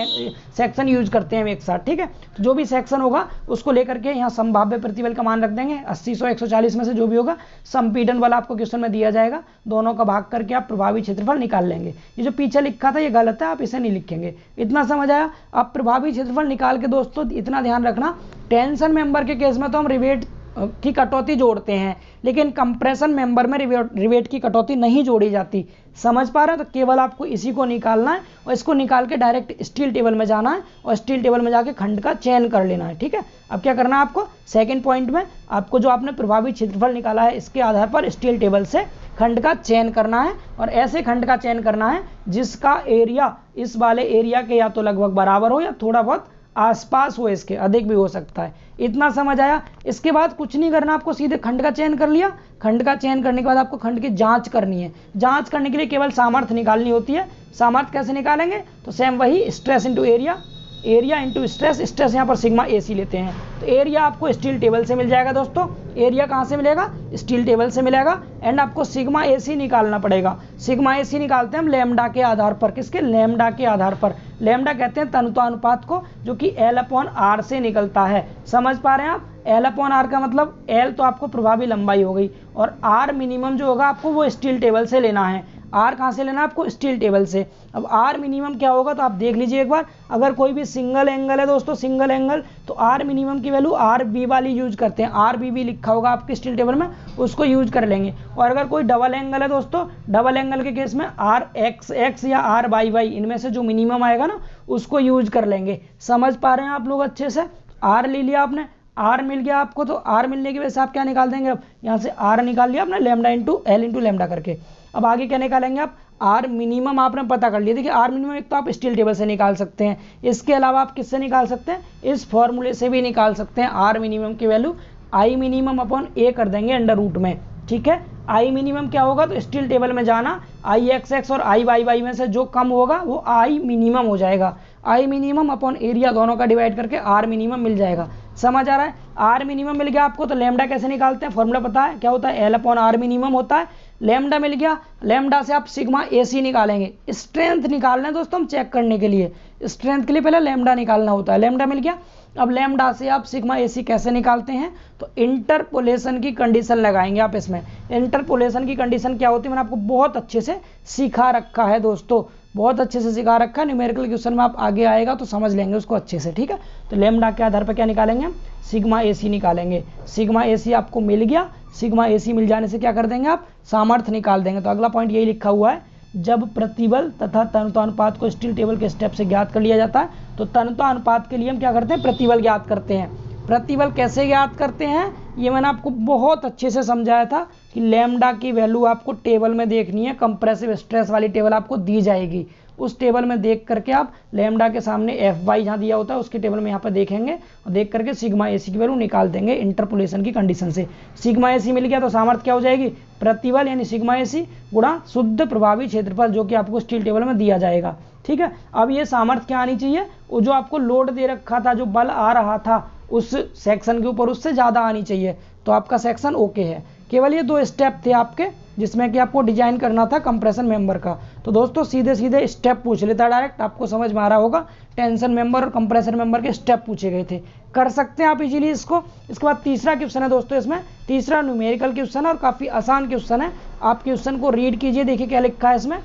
सेक्शन यूज करते हैं एक साथ, ठीक है। तो जो भी सेक्शन होगा उसको लेकर के यहाँ संभाव्य प्रतिबल का मान रख देंगे 80, 100, 140 में से जो भी होगा संपीड़न वाला आपको क्वेश्चन में दिया जाएगा, दोनों का भाग करके आप प्रभावी क्षेत्रफल निकाल लेंगे। ये जो पीछे लिखा था ये गलत है, आप इसे नहीं लिखेंगे। इतना समझ आया। अब प्रभावी क्षेत्रफल निकाल के दोस्तों इतना ध्यान रखना, टेंशन मेंबर के केस में तो हम रिवेट की कटौती जोड़ते हैं, लेकिन कंप्रेशन मेंबर में रिवेट की कटौती नहीं जोड़ी जाती। समझ पा रहे हो? तो केवल आपको इसी को निकालना है और इसको निकाल के डायरेक्ट स्टील टेबल में जाना है और स्टील टेबल में जाके खंड का चयन कर लेना है, ठीक है। अब क्या करना है आपको, सेकंड पॉइंट में आपको जो आपने प्रभावी क्षेत्रफल निकाला है इसके आधार पर स्टील टेबल से खंड का चयन करना है, और ऐसे खंड का चयन करना है जिसका एरिया इस वाले एरिया के या तो लगभग बराबर हो या थोड़ा बहुत आसपास हो, इसके अधिक भी हो सकता है। इतना समझ आया। इसके बाद कुछ नहीं करना आपको, सीधे खंड का चयन कर लिया। खंड का चयन करने के बाद आपको खंड की जांच करनी है। जांच करने के लिए केवल सामर्थ्य निकालनी होती है। सामर्थ्य कैसे निकालेंगे, तो सेम वही stress into area, area into stress, stress यहाँ पर सिग्मा एसी लेते हैं। तो एरिया आपको स्टील टेबल से मिल जाएगा दोस्तों। एरिया कहाँ से मिलेगा, स्टील टेबल से मिलेगा। एंड आपको सिग्मा एसी निकालना पड़ेगा। सिग्मा एसी निकालते हैं हम लेमडा के आधार पर। किसके, लेमडा के आधार पर। लेमडा कहते हैं तन्यता अनुपात को, जो कि L/R से निकलता है। समझ पा रहे हैं आप? L/R का मतलब L तो आपको प्रभावी लंबाई हो गई, और R मिनिमम जो होगा आपको वो स्टील टेबल से लेना है। आर कहाँ से लेना है आपको, स्टील टेबल से। अब आर मिनिमम क्या होगा, तो आप देख लीजिए एक बार। अगर कोई भी सिंगल एंगल है दोस्तों, सिंगल एंगल, तो आर मिनिमम की वैल्यू आर बी वाली यूज करते हैं। आर बी भी लिखा होगा आपके स्टील टेबल में, उसको यूज कर लेंगे। और अगर कोई डबल एंगल है दोस्तों, डबल एंगल के केस में आर एक्स एक्स या आर वाई वाई, इनमें से जो मिनिमम आएगा ना उसको यूज कर लेंगे। समझ पा रहे हैं आप लोग अच्छे से? आर ले लिया आपने, आर मिल गया आपको, तो आर मिलने की वजह से आप क्या निकाल देंगे, अब यहाँ से आर निकाल लिया आपने, lambda into L into lambda करके। अब आगे क्या निकालेंगे आप, आर मिनिमम आपने पता कर लिया। देखिए आर मिनिमम एक तो आप स्टील टेबल से निकाल सकते हैं, इसके अलावा आप किससे निकाल सकते हैं, इस फॉर्मूले से भी निकाल सकते हैं। आर मिनिमम की वैल्यू आई मिनिमम अपॉन ए कर देंगे अंडर रूट में, ठीक है। आई मिनिमम क्या होगा, तो स्टील टेबल में जाना, आई एक्स एक्स और आई वाई वाई में से जो कम होगा वो आई मिनिमम हो जाएगा। आई मिनिमम अपॉन एरिया दोनों का डिवाइड करके आर मिनिमम मिल जाएगा। समझ आ रहा है? आर मिनिमम मिल गया आपको, तो लेमडा कैसे निकालते हैं, फॉर्मूला पता है क्या होता है, एल अपॉन आर मिनिमम होता है। लेमडा मिल गया, लेमडा से आप सिग्मा एसी निकालेंगे। स्ट्रेंथ निकालना है दोस्तों हम चेक करने के लिए, स्ट्रेंथ के लिए पहले लेमडा निकालना होता है। लेमडा मिल गया, अब लेमडा से आप सिग्मा एसी कैसे निकालते हैं, तो इंटरपोलेशन की कंडीशन लगाएंगे आप इसमें। इंटरपोलेशन की कंडीशन क्या होती है, मैंने आपको बहुत अच्छे से सिखा रखा है दोस्तों, बहुत अच्छे से सिखा रखा है। न्यूमेरिकल क्वेश्चन में आप आगे आएगा तो समझ लेंगे उसको अच्छे से, ठीक है। तो लेमडा के आधार पर क्या निकालेंगे हम, सिग्मा एसी निकालेंगे। सिग्मा एसी आपको मिल गया, सिग्मा एसी मिल जाने से क्या कर देंगे आप, सामर्थ्य निकाल देंगे। तो अगला पॉइंट यही लिखा हुआ है, जब प्रतिबल तथा तन्यता अनुपात को स्टील टेबल के स्टेप से ज्ञात कर लिया जाता है, तो तन्यता अनुपात के लिए हम क्या करते हैं, प्रतिबल ज्ञात करते हैं। प्रतिबल कैसे ज्ञात करते हैं, ये मैंने आपको बहुत अच्छे से समझाया था कि लेमडा की वैल्यू आपको टेबल में देखनी है। कंप्रेसिव स्ट्रेस वाली टेबल आपको दी जाएगी, उस टेबल में देख करके आप लेमडा के सामने एफ वाई जहाँ दिया होता है उसके टेबल में यहाँ पर देखेंगे और देख करके सिग्मा एसी की वैल्यू निकाल देंगे इंटरपोलेशन की कंडीशन से। सिग्मा एसी मिल गया तो सामर्थ्य क्या हो जाएगी, प्रतिबल यानी सिग्मा एसी गुणा शुद्ध प्रभावी क्षेत्रफल, जो कि आपको स्टील टेबल में दिया जाएगा, ठीक है। अब ये सामर्थ्य क्या आनी चाहिए, वो जो आपको लोड दे रखा था, जो बल आ रहा था उस सेक्शन के ऊपर, उससे ज़्यादा आनी चाहिए, तो आपका सेक्शन ओके है। केवल ये 2 स्टेप थे आपके जिसमें कि आपको डिजाइन करना था कंप्रेशन मेंबर का। तो दोस्तों सीधे सीधे स्टेप पूछ लेता डायरेक्ट, आपको समझ में आ रहा होगा। टेंशन मेंबर और कंप्रेशन मेंबर के स्टेप पूछे गए थे, कर सकते हैं आप इजीली इसको। इसके बाद तीसरा क्वेश्चन है दोस्तों, इसमें तीसरा न्यूमेरिकल क्वेश्चन है और काफ़ी आसान क्वेश्चन है। आप क्वेश्चन को रीड कीजिए, देखिए क्या लिखा है इसमें।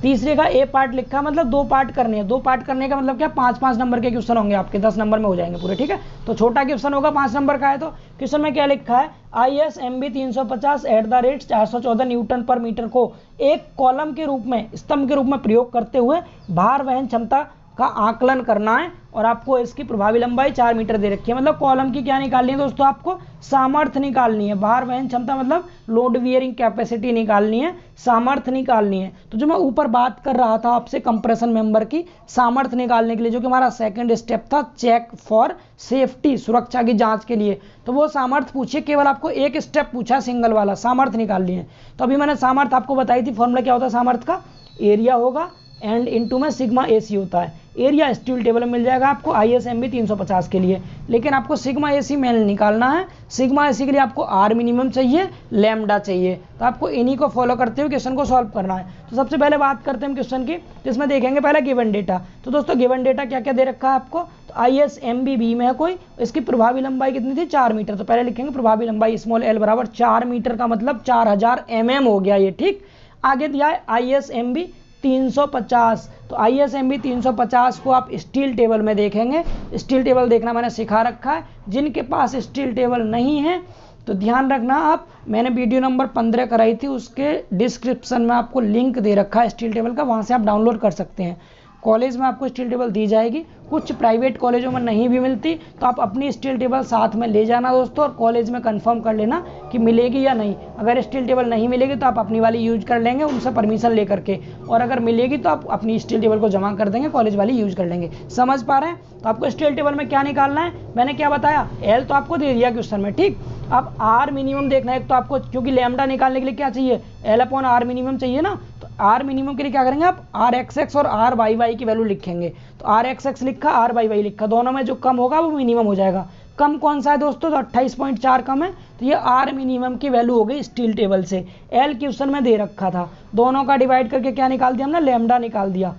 तीसरे का ए पार्ट लिखा, मतलब 2 पार्ट करने हैं। 2 पार्ट करने का मतलब क्या, 5-5 नंबर के क्वेश्चन होंगे आपके, 10 नंबर में हो जाएंगे पूरे, ठीक है। तो छोटा क्वेश्चन होगा, 5 नंबर का है। तो क्वेश्चन में क्या लिखा है, ISMB 350 @ 414 न्यूटन पर मीटर को एक कॉलम के रूप में, स्तंभ के रूप में प्रयोग करते हुए भार वहन क्षमता का आकलन करना है, और आपको इसकी प्रभावी लंबाई 4 मीटर दे रखी है। मतलब कॉलम की क्या निकालनी है दोस्तों, आपको सामर्थ्य निकालनी है। भार वहन क्षमता मतलब लोड वियरिंग कैपेसिटी निकालनी है, सामर्थ्य निकालनी है। तो जो मैं ऊपर बात कर रहा था आपसे कंप्रेशन मेंबर की सामर्थ्य निकालने के लिए, जो कि हमारा सेकंड स्टेप था, चेक फॉर सेफ्टी, सुरक्षा की जांच के लिए, तो वो सामर्थ्य पूछिए, केवल आपको एक स्टेप पूछा सिंगल वाला, सामर्थ्य निकालनी है। तो अभी मैंने सामर्थ्य आपको बताई थी, फॉर्मूला क्या होता है सामर्थ्य का, एरिया होगा एंड इनटू में सिग्मा AC होता है। एरिया स्टील टेबल में मिल जाएगा आपको ISMB 350 के लिए, लेकिन आपको सिग्मा AC मेन निकालना है। सिग्मा AC के लिए आपको R मिनिमम चाहिए, लैम्डा चाहिए। तो आपको इन्हीं को फॉलो करते हुए क्वेश्चन को सॉल्व करना है। तो सबसे पहले बात करते हैं हम क्वेश्चन की, जिसमें देखेंगे पहले गिवन डेटा। तो दोस्तों गिवन डेटा क्या क्या दे रखा है आपको, तो ISMB B में है कोई, इसकी प्रभावी लंबाई कितनी थी, 4 मीटर। तो पहले लिखेंगे प्रभावी लंबाई स्मॉल l बराबर 4 मीटर का मतलब 4000 mm हो गया ये, ठीक। आगे दिया है ISMB 350। तो ISMB 350 को आप स्टील टेबल में देखेंगे। स्टील टेबल देखना मैंने सिखा रखा है, जिनके पास स्टील टेबल नहीं है तो ध्यान रखना आप, मैंने वीडियो नंबर 15 कराई थी, उसके डिस्क्रिप्शन में आपको लिंक दे रखा है स्टील टेबल का, वहाँ से आप डाउनलोड कर सकते हैं। कॉलेज में आपको स्टील टेबल दी जाएगी, कुछ प्राइवेट कॉलेजों में नहीं भी मिलती, तो आप अपनी स्टील टेबल साथ में ले जाना दोस्तों, और कॉलेज में कंफर्म कर लेना कि मिलेगी या नहीं। अगर स्टील टेबल नहीं मिलेगी तो आप अपनी वाली यूज कर लेंगे उनसे परमिशन लेकर के, और अगर मिलेगी तो आप अपनी स्टील टेबल को जमा कर देंगे, कॉलेज वाली यूज कर लेंगे। समझ पा रहे हैं। तो आपको स्टील टेबल में क्या निकालना है, मैंने क्या बताया, एल तो आपको दे दिया क्वेश्चन में, ठीक। अब आर मिनिमम देखना है तो आपको, क्योंकि लैम्डा निकालने के लिए क्या चाहिए, L/R मिनिमम चाहिए ना। तो आर मिनिमम के लिए क्या करेंगे आप, RXX और RYY की वैल्यू लिखेंगे। तो RXX लिखा, RYY लिखा, दोनों में जो कम होगा वो मिनिमम हो जाएगा। कम कौन सा है दोस्तों, तो 28.4 कम है, तो ये आर मिनिमम की वैल्यू हो गई स्टील टेबल से। एल क्वेश्चन में दे रखा था, दोनों का डिवाइड करके क्या निकाल दिया हमने, लैम्डा निकाल दिया।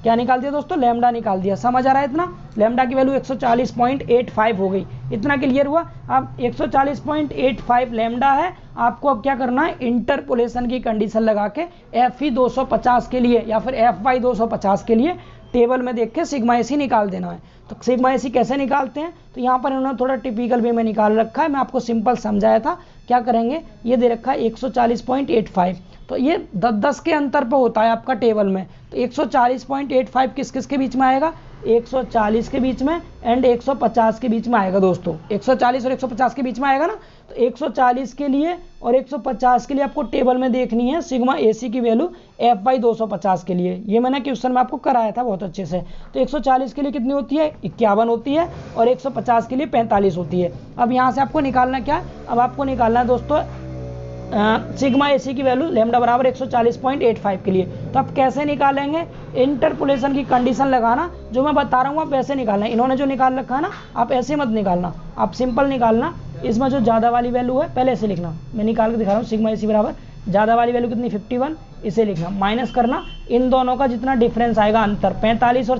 क्या निकाल दिया दोस्तों, लैम्डा निकाल दिया। समझ आ रहा है इतना, लैम्डा की वैल्यू 140.85 हो गई। इतना क्लियर हुआ। अब 140.85 लैम्डा है, आपको अब क्या करना है, इंटरपोलेशन की कंडीशन लगा के FE 250 के लिए या फिर FY 250 के लिए टेबल में देख के सिग्मा AC निकाल देना है। तो सिग्मा AC कैसे निकालते हैं, तो यहाँ पर इन्होंने थोड़ा टिपिकल वे में निकाल रखा है, मैं आपको सिंपल समझाया था। क्या करेंगे, ये दे रखा है 140.85, तो ये 10 के अंतर पर होता है आपका टेबल में। तो 140.85 किस किस के बीच में आएगा, 140 के बीच में एंड 150 के बीच में आएगा दोस्तों। 140 और 150 के बीच में आएगा ना। तो 140 के लिए और 150 के लिए आपको टेबल में देखनी है सिग्मा AC की वैल्यू FY 250 के लिए। ये मैंने क्वेश्चन में आपको कराया था बहुत अच्छे से। तो 140 के लिए कितनी होती है, 51 होती है, और 150 के लिए 45 होती है। अब यहाँ से आपको निकालना क्या, अब आपको निकालना है दोस्तों सिग्मा AC की वैल्यू लैम्डा बराबर 140.85 के लिए। तो आप कैसे निकालेंगे, इंटरपोलेशन की कंडीशन लगाना, जो मैं बता रहा हूँ आप वैसे निकालना। इन्होंने जो निकाल रखा है ना, आप ऐसे मत निकालना, आप सिंपल निकालना। इसमें जो ज़्यादा वाली वैल्यू है पहले ऐसे लिखना, मैं निकाल के दिखा रहा हूँ। सिग्मा AC बराबर ज़्यादा वाली वैल्यू कितनी, 51, इसे लिखना, माइनस करना इन दोनों का जितना डिफरेंस आएगा अंतर, 45 और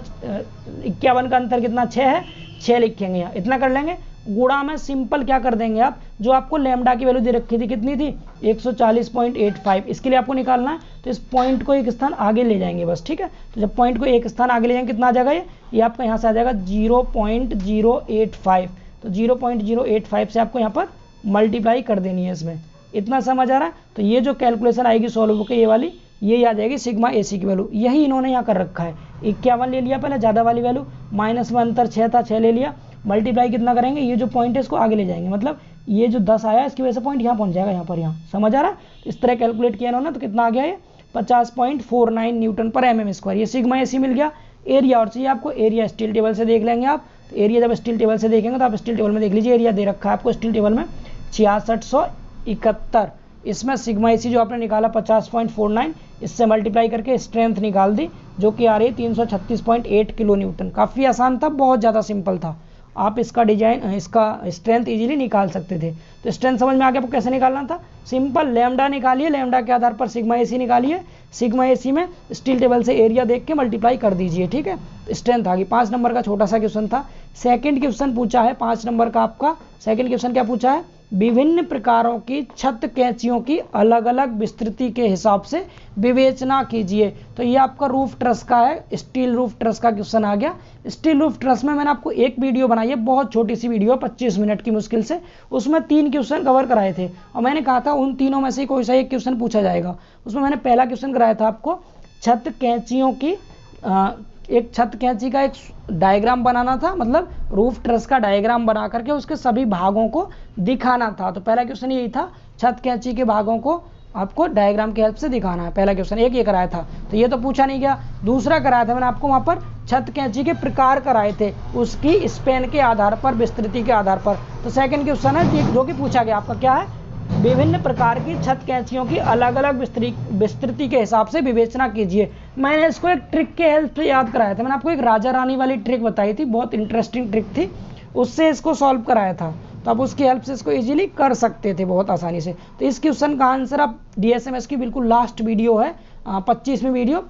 51 का अंतर कितना, 6 है, 6 लिखेंगे यहाँ, इतना कर लेंगे। गुणा में सिंपल क्या कर देंगे आप, जो आपको लैम्डा की वैल्यू दे रखी थी कितनी थी, 140.85, इसके लिए आपको निकालना है। तो इस पॉइंट को एक स्थान आगे ले जाएंगे बस, ठीक है। तो जब पॉइंट को एक स्थान आगे ले जाएंगे कितना आ जाएगा, ये आपका यहाँ से आ जाएगा 0.085। तो 0.085 से आपको यहाँ पर मल्टीप्लाई कर देनी है इसमें। इतना समझ आ रहा है। तो ये जो कैलकुलेशन आएगी सॉल्व होकर ये वाली, ये आ जाएगी सिग्मा AC की वैल्यू। यही इन्होंने यहाँ कर रखा है। 51 ले लिया पहले ज़्यादा वाली वैल्यू, माइनस में अंतर 6 था, 6 ले लिया, मल्टीप्लाई कितना करेंगे, ये जो पॉइंट है इसको आगे ले जाएंगे, मतलब ये जो 10 आया इसकी वजह से पॉइंट यहाँ पहुँच जाएगा, यहाँ पर, यहाँ समझ आ रहा है। इस तरह कैलकुलेट किया इन्होंने, तो कितना आ गया ये 50.49 न्यूटन पर mm स्क्वायर। ये सिग्मा AC मिल गया। एरिया और चाहिए आपको, एरिया स्टील टेबल से देख लेंगे आप। तो एरिया जब स्टील टेबल से देखेंगे तो आप स्टील टेबल में देख लीजिए, एरिया दे रखा है आपको स्टील टेबल में 6671। इसमें सिग्मा AC जो आपने निकाला 50.49, इससे मल्टीप्लाई करके स्ट्रेंथ निकाल दी, जो कि आ रही है 336.8 किलो न्यूटन। काफ़ी आसान था, बहुत ज़्यादा सिंपल था। आप इसका डिजाइन, इसका स्ट्रेंथ इजीली निकाल सकते थे। तो स्ट्रेंथ समझ में आ गया आपको कैसे निकालना था, सिंपल लैम्डा निकालिए, लैम्डा के आधार पर सिग्मा AC निकालिए, सिग्मा AC में स्टील टेबल से एरिया देख के मल्टीप्लाई कर दीजिए, ठीक है। स्ट्रेंथ आ गई। 5 नंबर का छोटा सा क्वेश्चन था। सेकंड क्वेश्चन पूछा है 5 नंबर का आपका। सेकंड क्वेश्चन क्या पूछा है, विभिन्न प्रकारों की छत कैंचियों की अलग अलग विस्तृति के हिसाब से विवेचना कीजिए। तो ये आपका रूफ ट्रस का है, स्टील रूफ ट्रस का क्वेश्चन आ गया। स्टील रूफ ट्रस में मैंने आपको एक वीडियो बनाई है, बहुत छोटी सी वीडियो, 25 मिनट की मुश्किल से, उसमें 3 क्वेश्चन कवर कराए थे और मैंने कहा था उन तीनों में से कोई सा एक क्वेश्चन पूछा जाएगा। उसमें मैंने पहला क्वेश्चन कराया था आपको छत कैंचियों की एक छत कैंची का एक डायग्राम बनाना था, मतलब रूफ ट्रस का डायग्राम बना करके उसके सभी भागों को दिखाना था। तो पहला क्वेश्चन यही था, छत कैंची के भागों को आपको डायग्राम की हेल्प से दिखाना है। पहला क्वेश्चन एक ये कराया था, तो ये तो पूछा नहीं गया। दूसरा कराया था मैंने आपको वहाँ पर छत कैंची के प्रकार कराए थे, उसकी स्पेन के आधार पर, विस्तृति के आधार पर। तो सेकंड क्वेश्चन है जो कि पूछा गया आपका क्या है, विभिन्न प्रकार की छत कैंचियों की अलग अलग विस्तृति के हिसाब से विवेचना कीजिए। मैंने इसको एक ट्रिक के हेल्प से याद कराया था, मैंने आपको एक राजा रानी वाली ट्रिक बताई थी, बहुत इंटरेस्टिंग ट्रिक थी, उससे इसको सॉल्व कराया था। तो आप उसकी हेल्प से इसको इजीली कर सकते थे बहुत आसानी से। तो इस क्वेश्चन का आंसर आप DSMS की बिल्कुल लास्ट वीडियो है, 25वीं वीडियो,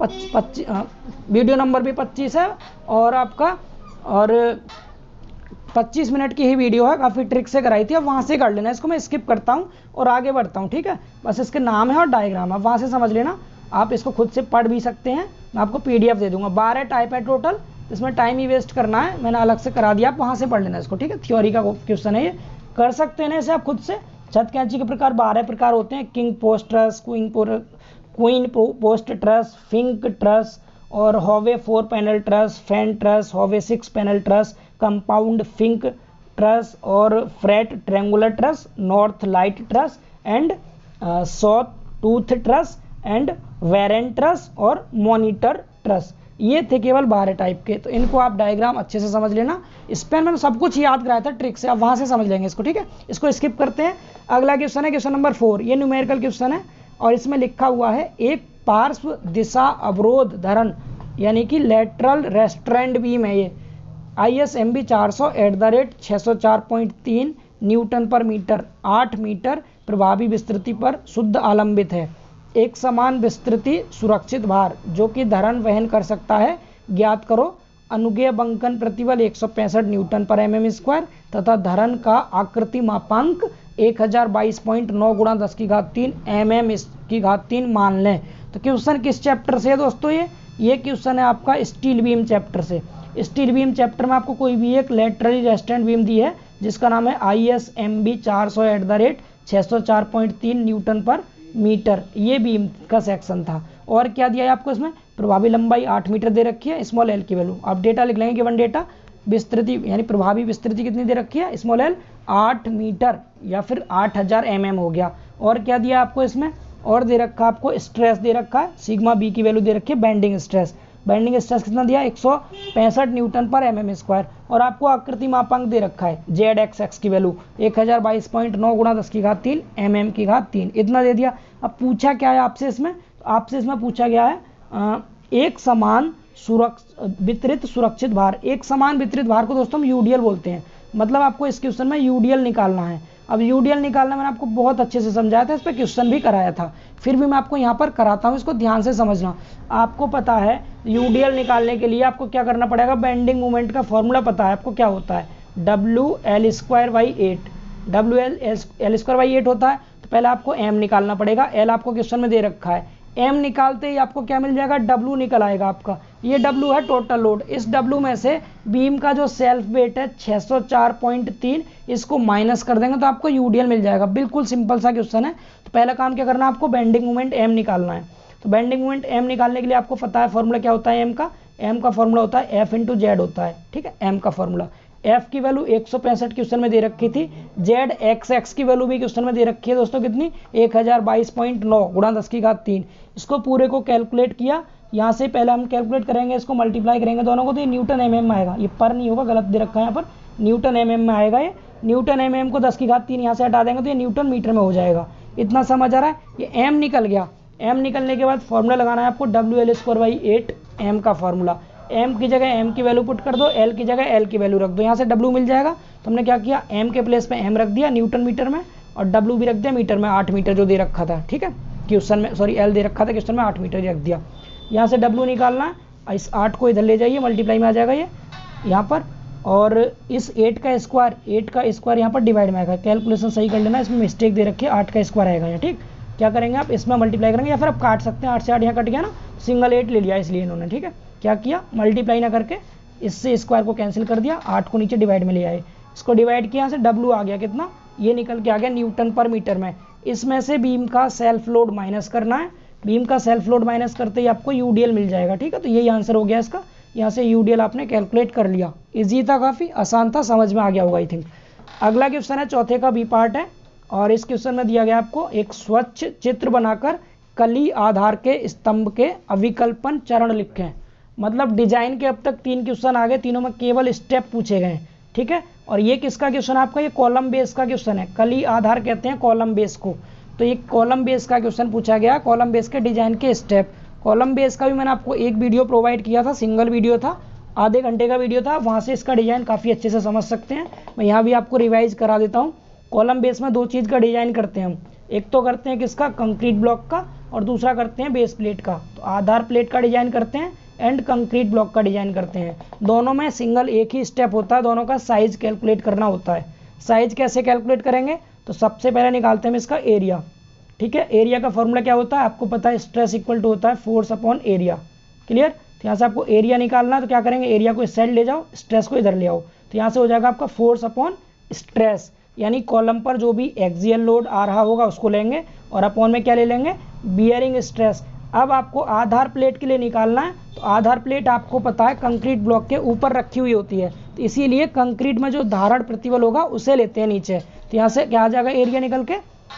वीडियो नंबर भी 25 है और आपका 25 मिनट की ही वीडियो है, काफ़ी ट्रिक से कराई थी, अब वहाँ से कर लेना। इसको मैं स्किप करता हूँ और आगे बढ़ता हूँ, ठीक है। बस इसके नाम है और डायग्राम है, वहाँ से समझ लेना। आप इसको खुद से पढ़ भी सकते हैं, मैं आपको PDF दे दूंगा। 12 टाइप है टोटल, इसमें टाइम ही वेस्ट करना है, मैंने अलग से करा दिया, आप वहाँ से पढ़ लेना इसको, ठीक है। थ्योरी का क्वेश्चन है ये, कर सकते हैं इसे आप खुद से। छत कैंची के प्रकार 12 प्रकार होते हैं, king post truss, queen post truss, fink truss और Howe 4 panel truss, fan truss, Howe 6 panel truss, compound fink truss और Pratt triangular truss, north light truss and saw tooth truss and Warren truss और monitor truss. ये थे केवल 12 type के। तो इनको आप डायग्राम अच्छे से समझ लेना। स्पेन में सब कुछ याद कराया था ट्रिक से, आप वहाँ से समझ लेंगे इसको, ठीक है। इसको स्किप करते हैं। अगला क्वेश्चन है क्वेश्चन नंबर 4, ये न्यूमेरिकल क्वेश्चन है और इसमें लिखा हुआ है एक पार्श्व दिशा अवरोध धरण यानी कि लेटरल रेस्ट्रेंट बीम है ये, ISMB 400 @ 604.3 न्यूटन पर मीटर, 8 मीटर प्रभावी विस्तृति पर शुद्ध आलंबित है। एक समान विस्तृति सुरक्षित भार जो कि धरण वहन कर सकता है, ज्ञात करो। अनुगेय बंकन प्रतिबल 165 न्यूटन पर mm² तथा धरण का आकृति मापांक 1022.9 × 10³ mm³ मान लें। तो क्वेश्चन किस चैप्टर से है दोस्तों? ये क्वेश्चन है आपका स्टील बीम चैप्टर से। स्टील बीम चैप्टर में आपको कोई भी एक लेटरली रेस्टेंट बीम दी है जिसका नाम है ISMB 400 @ 604.3 न्यूटन पर मीटर, ये बीम का सेक्शन था। और क्या दिया है आपको इसमें? प्रभावी लंबाई 8 मीटर दे रखी है, स्मॉल l की वैल्यू आप डेटा लिख लेंगे, गिवन डेटा। विस्तृति यानी प्रभावी विस्तृति कितनी दे रखी है? स्मॉल l 8 मीटर या फिर 8000 mm हो गया। और क्या दिया आपको इसमें? और दे रखा आपको स्ट्रेस दे रखा है, सिग्मा b की वैल्यू दे रखी है, बेंडिंग स्ट्रेस। बेंडिंग स्ट्रेस कितना दिया? 165 न्यूटन पर mm²। और आपको आकृति मापांक दे रखा है ZXX की वैल्यू 1022.9 × 10³ mm³, इतना दे दिया। अब पूछा क्या है आपसे इसमें? आपसे इसमें पूछा गया है एक समान वितरित सुरक्षित भार। एक समान वितरित भार को दोस्तों हम UDL बोलते हैं, मतलब आपको इस क्वेश्चन में UDL निकालना है। अब UDL निकालना मैंने आपको बहुत अच्छे से समझाया था, इस पर क्वेश्चन भी कराया था, फिर भी मैं आपको यहाँ पर कराता हूँ, इसको ध्यान से समझना। आपको पता है UDL निकालने के लिए आपको क्या करना पड़ेगा? बेंडिंग मोमेंट का फॉर्मूला पता है आपको क्या होता है? WL²/8, WL² होता है। तो पहले आपको M निकालना पड़ेगा, L आपको क्वेश्चन में दे रखा है। M निकालते ही आपको क्या मिल जाएगा? W निकल आएगा आपका। ये W है टोटल लोड, इस W में से बीम का जो सेल्फ वेट है 604.3, इसको माइनस कर देंगे तो आपको UDL मिल जाएगा। बिल्कुल सिंपल सा क्वेश्चन है। तो पहला काम क्या करना है आपको? बेंडिंग मोमेंट M निकालना है। तो बेंडिंग मोमेंट M निकालने के लिए आपको पता है फॉर्मूला क्या होता है? M का फॉर्मूला होता है F × Z होता है, ठीक है। M का फॉर्मूला, F की वैल्यू 165 क्वेश्चन में दे रखी थी, ZXX की वैल्यू भी क्वेश्चन में दे रखी है दोस्तों, कितनी? 1022.9 × 10³ इसको पूरे को कैलकुलेट किया। यहाँ से पहले हम कैलकुलेट करेंगे, इसको मल्टीप्लाई करेंगे दोनों को, तो ये न्यूटन mm में आएगा, ये पर नहीं होगा, गलत दे रखा है यहाँ पर, न्यूटन mm में आएगा। ये न्यूटन mm को 10³ यहाँ से हटा देंगे तो ये न्यूटन मीटर में हो जाएगा। इतना समझ आ रहा है? ये M निकल गया। M निकलने के बाद फॉर्मूला लगाना है आपको WL²/8, M का फॉर्मूला। M की जगह M की वैल्यू पुट कर दो, L की जगह L की वैल्यू रख दो, यहाँ से W मिल जाएगा। तो हमने क्या किया? M के प्लेस पे M रख दिया न्यूटन मीटर में, और W भी रख दिया मीटर में, 8 मीटर जो दे रखा था, ठीक है क्वेश्चन में, सॉरी L दे रखा था क्वेश्चन में, 8 मीटर रख दिया। यहाँ से W निकालना है, इस 8 को इधर ले जाइए, मल्टीप्लाई में आ जाएगा ये यहाँ पर, और इस 8 का स्क्वायर यहाँ पर डिवाइड में आएगा। कैलकुलेशन सही कर लेना, इसमें मिस्टेक दे रखी है, 8 का स्क्वायर आएगा यहाँ। ठीक, क्या करेंगे आप इसमें मल्टीप्लाई करेंगे या फिर आप काट सकते हैं, 8 से 8 यहाँ कट गया ना, सिंगल 8 ले लिया इसलिए इन्होंने। ठीक है, क्या किया, मल्टीप्लाई ना करके इससे स्क्वायर को कैंसिल कर दिया, 8 को नीचे डिवाइड में ले आए, इसको डिवाइड किया, यहाँ से W आ गया कितना, ये निकल के आ गया न्यूटन पर मीटर में। इसमें से बीम का सेल्फ लोड माइनस करना है, बीम का सेल्फ लोड माइनस करते ही आपको यूडीएल मिल जाएगा। ठीक है, तो यही आंसर हो गया इसका, यहाँ से यूडीएल आपने कैलकुलेट कर लिया। इजी था, काफ़ी आसान था, समझ में आ गया होगा आई थिंक। अगला क्वेश्चन है, चौथे का बी पार्ट है, और इस क्वेश्चन में दिया गया आपको एक स्वच्छ चित्र बनाकर कली आधार के स्तंभ के अविकल्पन चरण लिखें। मतलब डिजाइन के अब तक 3 क्वेश्चन आ गए, तीनों में केवल स्टेप पूछे गए। ठीक है, और ये किसका क्वेश्चन है आपका, ये कॉलम बेस का क्वेश्चन है, कली आधार कहते हैं कॉलम बेस को। तो ये कॉलम बेस का क्वेश्चन पूछा गया, कॉलम बेस के डिजाइन के स्टेप। कॉलम बेस का भी मैंने आपको एक वीडियो प्रोवाइड किया था, सिंगल वीडियो था, आधे घंटे का वीडियो था, वहाँ से इसका डिजाइन काफ़ी अच्छे से समझ सकते हैं। मैं यहाँ भी आपको रिवाइज करा देता हूँ। कॉलम बेस में 2 चीज़ का डिजाइन करते हैं हम, एक तो करते हैं किसका, कंक्रीट ब्लॉक का, और दूसरा करते हैं बेस प्लेट का। तो आधार प्लेट का डिजाइन करते हैं एंड कंक्रीट ब्लॉक का डिजाइन करते हैं। दोनों में सिंगल एक ही स्टेप होता है, दोनों का साइज कैलकुलेट करना होता है। साइज कैसे कैलकुलेट करेंगे, तो सबसे पहले निकालते हैं इसका एरिया। ठीक है, एरिया का फॉर्मूला क्या होता है आपको पता है, स्ट्रेस इक्वल टू होता है फोर्स अपॉन एरिया। क्लियर, तो यहाँ से आपको एरिया निकालना है, तो क्या करेंगे, एरिया को इस साइड ले जाओ, स्ट्रेस को इधर ले आओ, तो यहाँ से हो जाएगा आपका फोर्स अपॉन स्ट्रेस, यानी कॉलम पर जो भी एक्सियल लोड आ रहा होगा उसको लेंगे, और अपॉन में क्या ले लेंगे, बियरिंग स्ट्रेस। अब आपको आधार प्लेट के लिए निकालना है, तो आधार प्लेट आपको पता है कंक्रीट ब्लॉक के ऊपर रखी हुई होती है, तो इसीलिए कंक्रीट में जो धारण प्रतिबल होगा उसे लेते हैं नीचे। तो यहाँ से क्या आ जाएगा, एरिया निकल के,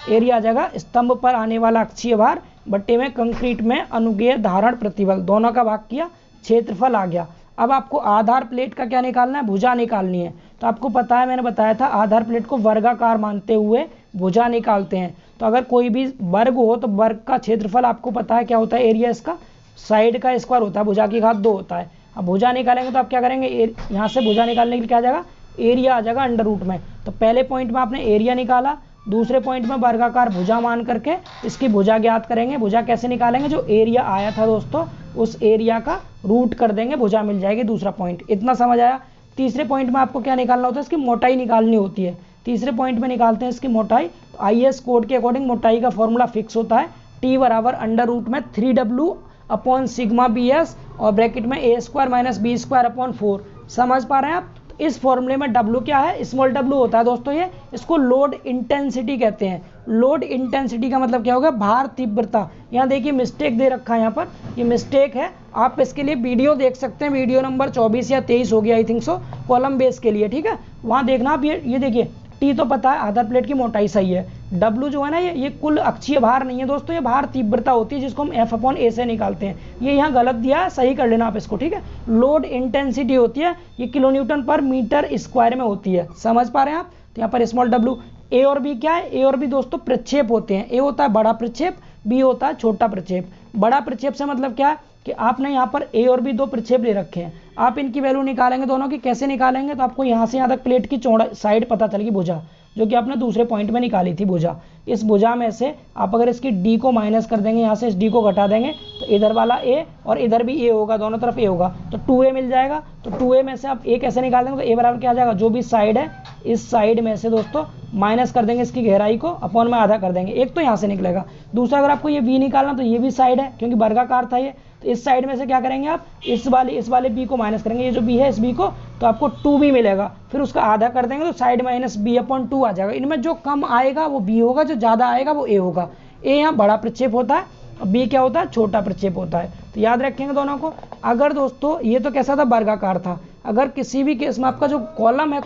एरिया आ जाएगा स्तंभ पर आने वाला अक्षीय भार बट्टे में कंक्रीट में अनुगेय धारण प्रतिबल, दोनों का भाग किया, क्षेत्रफल आ गया। अब आपको आधार प्लेट का क्या निकालना है, भुजा निकालनी है। तो आपको पता है, मैंने बताया था आधार प्लेट को वर्गाकार मानते हुए भुजा निकालते हैं। तो अगर कोई भी वर्ग हो तो वर्ग का क्षेत्रफल आपको पता है क्या होता है, एरिया इसका साइड का स्क्वायर होता है, भुजा की घात 2 होता है। अब भुजा निकालेंगे तो आप क्या करेंगे, यहाँ से भुजा निकालने के लिए क्या आ जाएगा, एरिया आ जाएगा अंडर रूट में। तो पहले पॉइंट में आपने एरिया निकाला, दूसरे पॉइंट में वर्गाकार भुजा मान करके इसकी भुजा ज्ञात करेंगे। भुजा कैसे निकालेंगे, जो एरिया आया था दोस्तों उस एरिया का रूट कर देंगे, भुजा मिल जाएगी, दूसरा पॉइंट। इतना समझ आया। तीसरे पॉइंट में आपको क्या निकालना होता है, इसकी मोटाई निकालनी होती है। तीसरे पॉइंट में निकालते हैं इसकी मोटाई। तो आईएस कोड के अकॉर्डिंग मोटाई का फॉर्मूला फिक्स होता है, टी बराबर अंडर रूट में 3W अपॉन सिग्मा BS और ब्रैकेट में A² माइनस B² अपॉन 4। समझ पा रहे हैं आप। इस फॉर्मूले में W क्या है, स्मॉल w होता है दोस्तों, ये इसको लोड इंटेंसिटी कहते हैं। लोड इंटेंसिटी का मतलब क्या होगा, भार तीव्रता। यहाँ देखिए मिस्टेक दे रखा है, यहाँ पर ये मिस्टेक है, आप इसके लिए वीडियो देख सकते हैं, वीडियो नंबर 24 या 23 हो गया I think so, column base के लिए। ठीक है, वहाँ देखना आप। ये देखिए टी तो पता है, आधार प्लेट की मोटाई सही है। डब्ल्यू जो है ना, ये कुल अक्षीय भार नहीं है दोस्तों, ये भार तीव्रता होती है जिसको हम F/A से निकालते हैं। ये यहाँ गलत दिया है, सही कर लेना आप इसको। ठीक है, लोड इंटेंसिटी होती है, ये किलोन्यूटन पर मीटर स्क्वायर में होती है। समझ पा रहे हैं आप। तो यहाँ पर स्मॉल w। ए और बी क्या है, ए और बी दोस्तों प्रक्षेप होते हैं। ए होता है बड़ा प्रक्षेप, बी होता है छोटा प्रक्षेप। बड़ा प्रक्षेप से मतलब क्या है कि आपने यहाँ पर ए और बी 2 प्रक्षेप ले रखे हैं, आप इनकी वैल्यू निकालेंगे दोनों की। कैसे निकालेंगे, तो आपको यहाँ से यहाँ तक प्लेट की चौड़ाई साइड पता चलेगी, भुजा, जो कि आपने दूसरे पॉइंट में निकाली थी भुजा। इस भुजा में से आप अगर इसकी डी को माइनस कर देंगे, यहाँ से इस डी को घटा देंगे, तो इधर वाला ए और इधर भी ए होगा, दोनों तरफ ए होगा, तो 2a मिल जाएगा। तो 2a में से आप ए कैसे निकाल देंगे, तो ए बराबर क्या आ जाएगा, जो भी साइड है इस साइड में से दोस्तों माइनस कर देंगे इसकी गहराई को, अपॉन में आधा कर देंगे। एक तो यहाँ से निकलेगा, दूसरा अगर आपको ये बी निकालना तो ये भी साइड है क्योंकि वर्गाकार था ये, तो इस साइड में से क्या करेंगे आप, इस वाले बी को माइनस करेंगे, ये जो बी है इस बी को, तो आपको 2b मिलेगा। फिर उसका आधा कर देंगे तो साइड माइनस b/2 आ जाएगा। इनमें जो कम आएगा वो b होगा, जो ज़्यादा आएगा वो a होगा। a यहाँ बड़ा प्रक्षेप होता है और b क्या होता है, छोटा प्रक्षेप होता है। तो याद रखेंगे दोनों को। अगर दोस्तों ये तो कैसा था, वर्गाकार था। अगर किसी भी केस में आपका जो कॉलम है,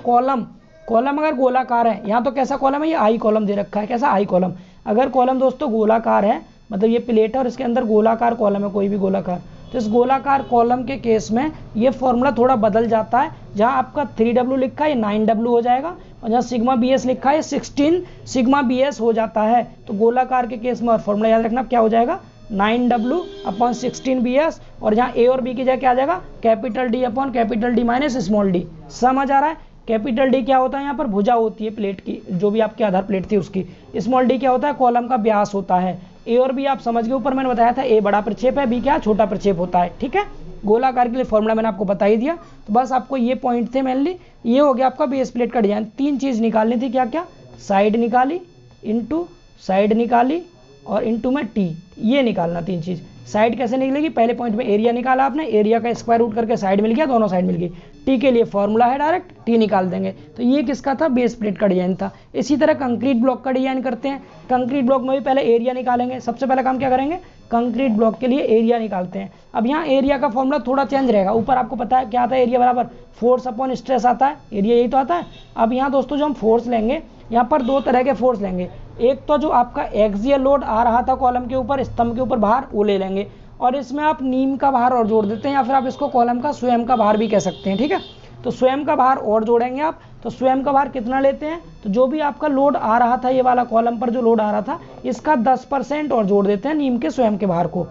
कॉलम अगर गोलाकार है, यहाँ तो कैसा कॉलम है, ये आई कॉलम दे रखा है, कैसा आई कॉलम। अगर कॉलम दोस्तों गोलाकार है, मतलब ये प्लेट है और इसके अंदर गोलाकार कॉलम है, कोई भी गोलाकार, तो इस गोलाकार कॉलम के केस में ये फॉर्मूला थोड़ा बदल जाता है। जहाँ आपका 3W लिखा है ये 9W हो जाएगा, और जहाँ सिग्मा BS लिखा है 16 सिग्मा BS हो जाता है। तो गोलाकार के केस में और फॉर्मूला याद रखना क्या हो जाएगा, 9W/16 BS, और जहाँ A और B की जगह क्या आ जाएगा, capital D/D minus small d। समझ आ रहा है। कैपिटल डी क्या होता है, यहाँ पर भुजा होती है प्लेट की, जो भी आपकी आधार प्लेट थी उसकी। स्मॉल डी क्या होता है, कॉलम का व्यास होता है। ए और बी आप समझ गए, ऊपर मैंने बताया था, ए बड़ा प्रक्षेप है, बी क्या छोटा प्रक्षेप होता है। ठीक है, गोलाकार के लिए फॉर्मूला मैंने आपको बता ही दिया। तो बस आपको ये पॉइंट थे मेनली। ये हो गया आपका बेस प्लेट का डिजाइन। 3 चीज़ निकालनी थी, क्या क्या, साइड निकाली, इनटू साइड निकाली और इनटू में टी, ये निकालना 3 चीज़। साइड कैसे निकलेगी, पहले पॉइंट में एरिया निकाला आपने, एरिया का स्क्वायर रूट करके साइड मिल गया, दोनों साइड मिल गई। टी के लिए फॉर्मूला है डायरेक्ट, टी निकाल देंगे। तो ये किसका था, बेस प्लेट का डिजाइन था। इसी तरह कंक्रीट ब्लॉक का डिजाइन करते हैं। कंक्रीट ब्लॉक में भी पहले एरिया निकालेंगे। सबसे पहला काम क्या करेंगे, कंक्रीट ब्लॉक के लिए एरिया निकालते हैं। अब यहाँ एरिया का फॉर्मूला थोड़ा चेंज रहेगा। ऊपर आपको पता है क्या आता है, एरिया बराबर फोर्स अपॉन स्ट्रेस आता है, एरिया यही तो आता है। अब यहाँ दोस्तों जो हम फोर्स लेंगे, यहाँ पर 2 तरह के फोर्स लेंगे। एक तो जो आपका एक्सियल लोड आ रहा था कॉलम के ऊपर, स्तंभ के ऊपर भार, वो ले लेंगे, और इसमें आप नीम का भार और जोड़ देते हैं, या फिर आप इसको कॉलम का स्वयं का भार भी कह सकते हैं। ठीक है, तो स्वयं का भार और जोड़ेंगे आप। तो स्वयं का भार कितना लेते हैं, तो जो भी आपका लोड आ रहा था, ये वाला कॉलम पर जो लोड आ रहा था, इसका 10% और जोड़ देते हैं नीम के स्वयं के भार को।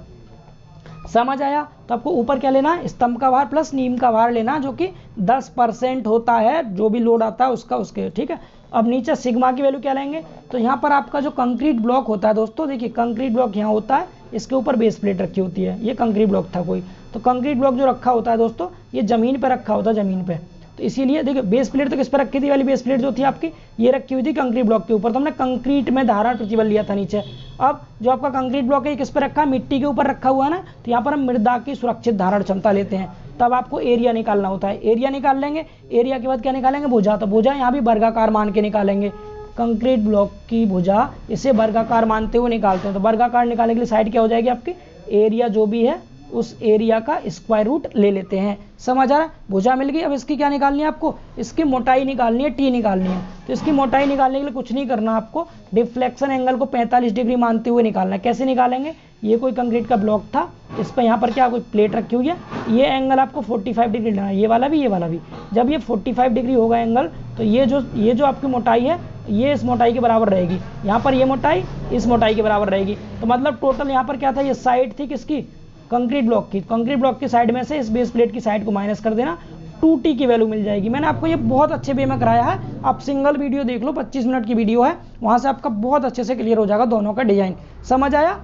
समझ आया। तो आपको ऊपर क्या लेना है, स्तंभ का भार प्लस नीम का भार लेना, जो कि 10% होता है जो भी लोड आता है उसका, उसके। ठीक है, अब नीचे सिग्मा की वैल्यू क्या लेंगे, तो यहाँ पर आपका जो कंक्रीट ब्लॉक होता है दोस्तों, देखिए कंक्रीट ब्लॉक यहाँ होता है, इसके ऊपर बेस प्लेट रखी होती है। ये कंक्रीट ब्लॉक था कोई, तो कंक्रीट ब्लॉक जो रखा होता है दोस्तों, ये जमीन पर रखा होता है, जमीन पे। तो इसीलिए देखिए बेस प्लेट तो किस पर रखी थी, वाली बेस प्लेट जो थी आपकी, ये रखी हुई थी कंक्रीट ब्लॉक के ऊपर। तो हमने कंक्रीट में धारण प्रतिबल लिया था नीचे। अब जो आपका कंक्रीट ब्लॉक है, किस पर रखा है, मिट्टी के ऊपर रखा हुआ है ना, तो यहाँ पर हम मृदा की सुरक्षित धारण क्षमता लेते हैं। तब आपको एरिया निकालना होता है, एरिया निकाल लेंगे। एरिया के बाद क्या निकालेंगे, भुजा। तो भुजा यहाँ भी वर्गाकार मान के निकालेंगे। कंक्रीट ब्लॉक की भुजा इसे वर्गाकार मानते हुए निकालते हैं। तो वर्गाकार निकालने के लिए साइड क्या हो जाएगी आपकी, एरिया जो भी है उस एरिया का स्क्वायर रूट ले लेते हैं। समझ आ रहा है, भुजा मिल गई। अब इसकी क्या निकालनी है आपको, इसकी मोटाई निकालनी है, टी निकालनी है। तो इसकी मोटाई निकालने के लिए कुछ नहीं करना आपको, डिफ्लेक्शन एंगल को 45 डिग्री मानते हुए निकालना है। कैसे निकालेंगे, ये कोई कंक्रीट का ब्लॉक था, इस पर यहाँ पर क्या कोई प्लेट रखी हुई है, ये एंगल आपको 45 डिग्री लेना है, ये वाला भी, ये वाला भी। जब ये 45 डिग्री होगा एंगल, तो ये जो आपकी मोटाई है, ये इस मोटाई के बराबर रहेगी। यहाँ पर ये मोटाई इस मोटाई के बराबर रहेगी। तो मतलब टोटल यहाँ पर क्या था, ये साइड थी किसकी, कंक्रीट ब्लॉक की। कंक्रीट ब्लॉक की साइड में से इस बेस प्लेट की साइड को माइनस कर देना, 2t की वैल्यू मिल जाएगी। मैंने आपको ये बहुत अच्छे वे में कराया है, आप सिंगल वीडियो देख लो, 25 मिनट की वीडियो है, वहाँ से आपका बहुत अच्छे से क्लियर हो जाएगा दोनों का डिजाइन। समझ आया।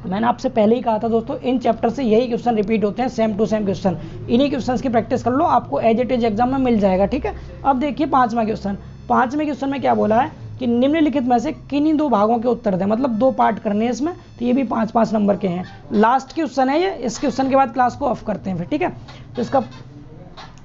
मैंने आपसे पहले ही कहा था दोस्तों, इन चैप्टर से यही क्वेश्चन रिपीट होते हैं, सेम टू सेम क्वेश्चन। इन्हीं क्वेश्चन की प्रैक्टिस कर लो, आपको एज इट इज एग्जाम में मिल जाएगा। ठीक है, अब देखिए 5वां क्वेश्चन। 5वें क्वेश्चन में क्या बोला है कि निम्नलिखित में से किन्हीं 2 भागों के उत्तर दें, मतलब 2 पार्ट करने हैं इसमें। तो ये भी 5-5 नंबर के हैं। लास्ट क्वेश्चन है ये, इस क्वेश्चन के बाद क्लास को ऑफ करते हैं फिर। ठीक है, तो इसका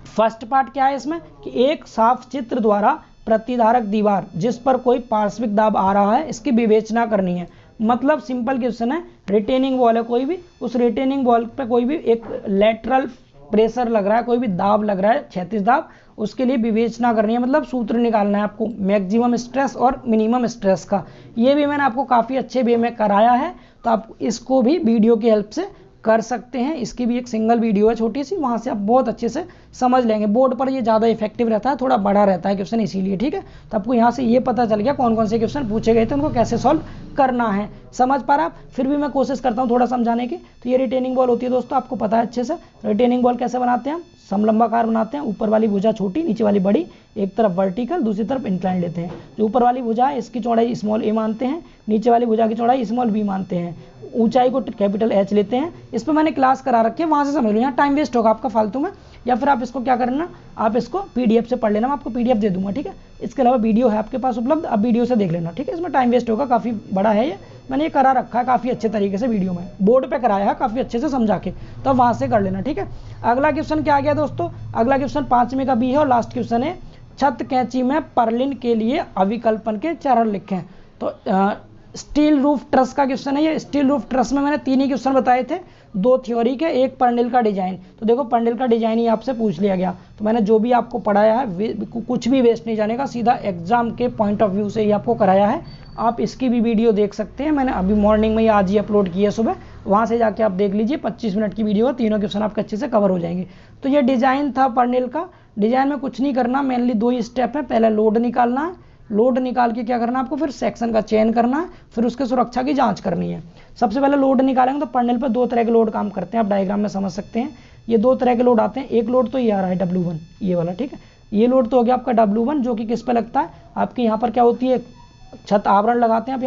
फर्स्ट पार्ट क्या है इसमें कि एक साफ चित्र द्वारा प्रतिधारक दीवार जिस पर कोई पार्श्विक दाब आ रहा है, इसकी विवेचना करनी है। मतलब सिंपल क्वेश्चन है, रिटेनिंग वॉल है कोई भी, उस रिटेनिंग वॉल पे कोई भी एक लेटरल प्रेशर लग रहा है, कोई भी दाब लग रहा है, क्षैतिज दाब, उसके लिए विवेचना करनी है। मतलब सूत्र निकालना है आपको मैक्सिमम स्ट्रेस और मिनिमम स्ट्रेस का। ये भी मैंने आपको काफ़ी अच्छे वे में कराया है, तो आप इसको भी वीडियो की हेल्प से कर सकते हैं। इसकी भी एक सिंगल वीडियो है छोटी सी, वहाँ से आप बहुत अच्छे से समझ लेंगे। बोर्ड पर ये ज़्यादा इफेक्टिव रहता है, थोड़ा बड़ा रहता है क्वेश्चन, इसीलिए। ठीक है, तो आपको यहाँ से ये पता चल गया कौन कौन से क्वेश्चन पूछे गए थे, उनको कैसे सॉल्व करना है। समझ पा रहा आप। फिर भी मैं कोशिश करता हूँ थोड़ा समझाने की। तो ये रिटेनिंग बॉल होती है दोस्तों, आपको पता है अच्छे से। रिटेनिंग बॉल कैसे बनाते हैं हम, समलंबाकार बनाते हैं। ऊपर वाली भुजा छोटी, नीचे वाली बड़ी, एक तरफ वर्टिकल, दूसरी तरफ इंक्लाइन लेते हैं। जो ऊपर वाली भुजा है इसकी चौड़ाई स्मॉल a मानते हैं, नीचे वाली भुजा की चौड़ाई स्मॉल b मानते हैं, ऊंचाई को कैपिटल H लेते हैं। इस पर मैंने क्लास करा रखी है, वहाँ से समझ लो। यहाँ टाइम वेस्ट होगा आपका फालतू में, या फिर आप इसको क्या करना, आप इसको PDF से पढ़ लेना, मैं आपको PDF दे दूंगा। ठीक है, इसके अलावा वीडियो है आपके पास उपलब्ध, आप वीडियो से देख लेना। ठीक है, इसमें टाइम वेस्ट होगा, काफ़ी बड़ा है ये, मैंने ये करा रखा है काफ़ी अच्छे तरीके से, वीडियो में बोर्ड पे कराया है काफ़ी अच्छे से समझा के, तो वहाँ से कर लेना। ठीक है, अगला क्वेश्चन क्या आ गया दोस्तों, अगला क्वेश्चन 5वें का B है और लास्ट क्वेश्चन है, छत कैंची में पर्लिन के लिए अविकल्पन के चरण लिखें। तो स्टील रूफ ट्रस का क्वेश्चन है ये। स्टील रूफ ट्रस में मैंने 3 ही क्वेश्चन बताए थे, 2 थ्योरी के, 1 पर्निल का डिजाइन। तो देखो पर्निल का डिजाइन ही आपसे पूछ लिया गया। तो मैंने जो भी आपको पढ़ाया है कुछ भी वेस्ट नहीं जाने का, सीधा एग्जाम के पॉइंट ऑफ व्यू से ही आपको कराया है। आप इसकी भी वीडियो देख सकते हैं, मैंने अभी मॉर्निंग में ही आज ही अपलोड की है सुबह, वहाँ से जाके आप देख लीजिए। 25 मिनट की वीडियो है, तीनों क्वेश्चन आपके अच्छे से कवर हो जाएंगे। तो ये डिजाइन था पर्निल का। डिजाइन में कुछ नहीं करना, मेनली 2 ही स्टेप है। पहले लोड निकालना है, लोड निकाल के क्या करना है आपको, फिर सेक्शन का चयन करना है, फिर उसके सुरक्षा की जांच करनी है। सबसे पहले लोड निकालेंगे, तो पर्निल पर 2 तरह के लोड काम करते हैं, आप डायग्राम में समझ सकते हैं। ये 2 तरह के लोड आते हैं। एक लोड तो ये आ रहा है W1, ये वाला। ठीक है, ये लोड तो हो गया आपका W1, जो कि किस पे लगता है, आपके यहाँ पर क्या होती है, छत आवरण लगाते हैं आप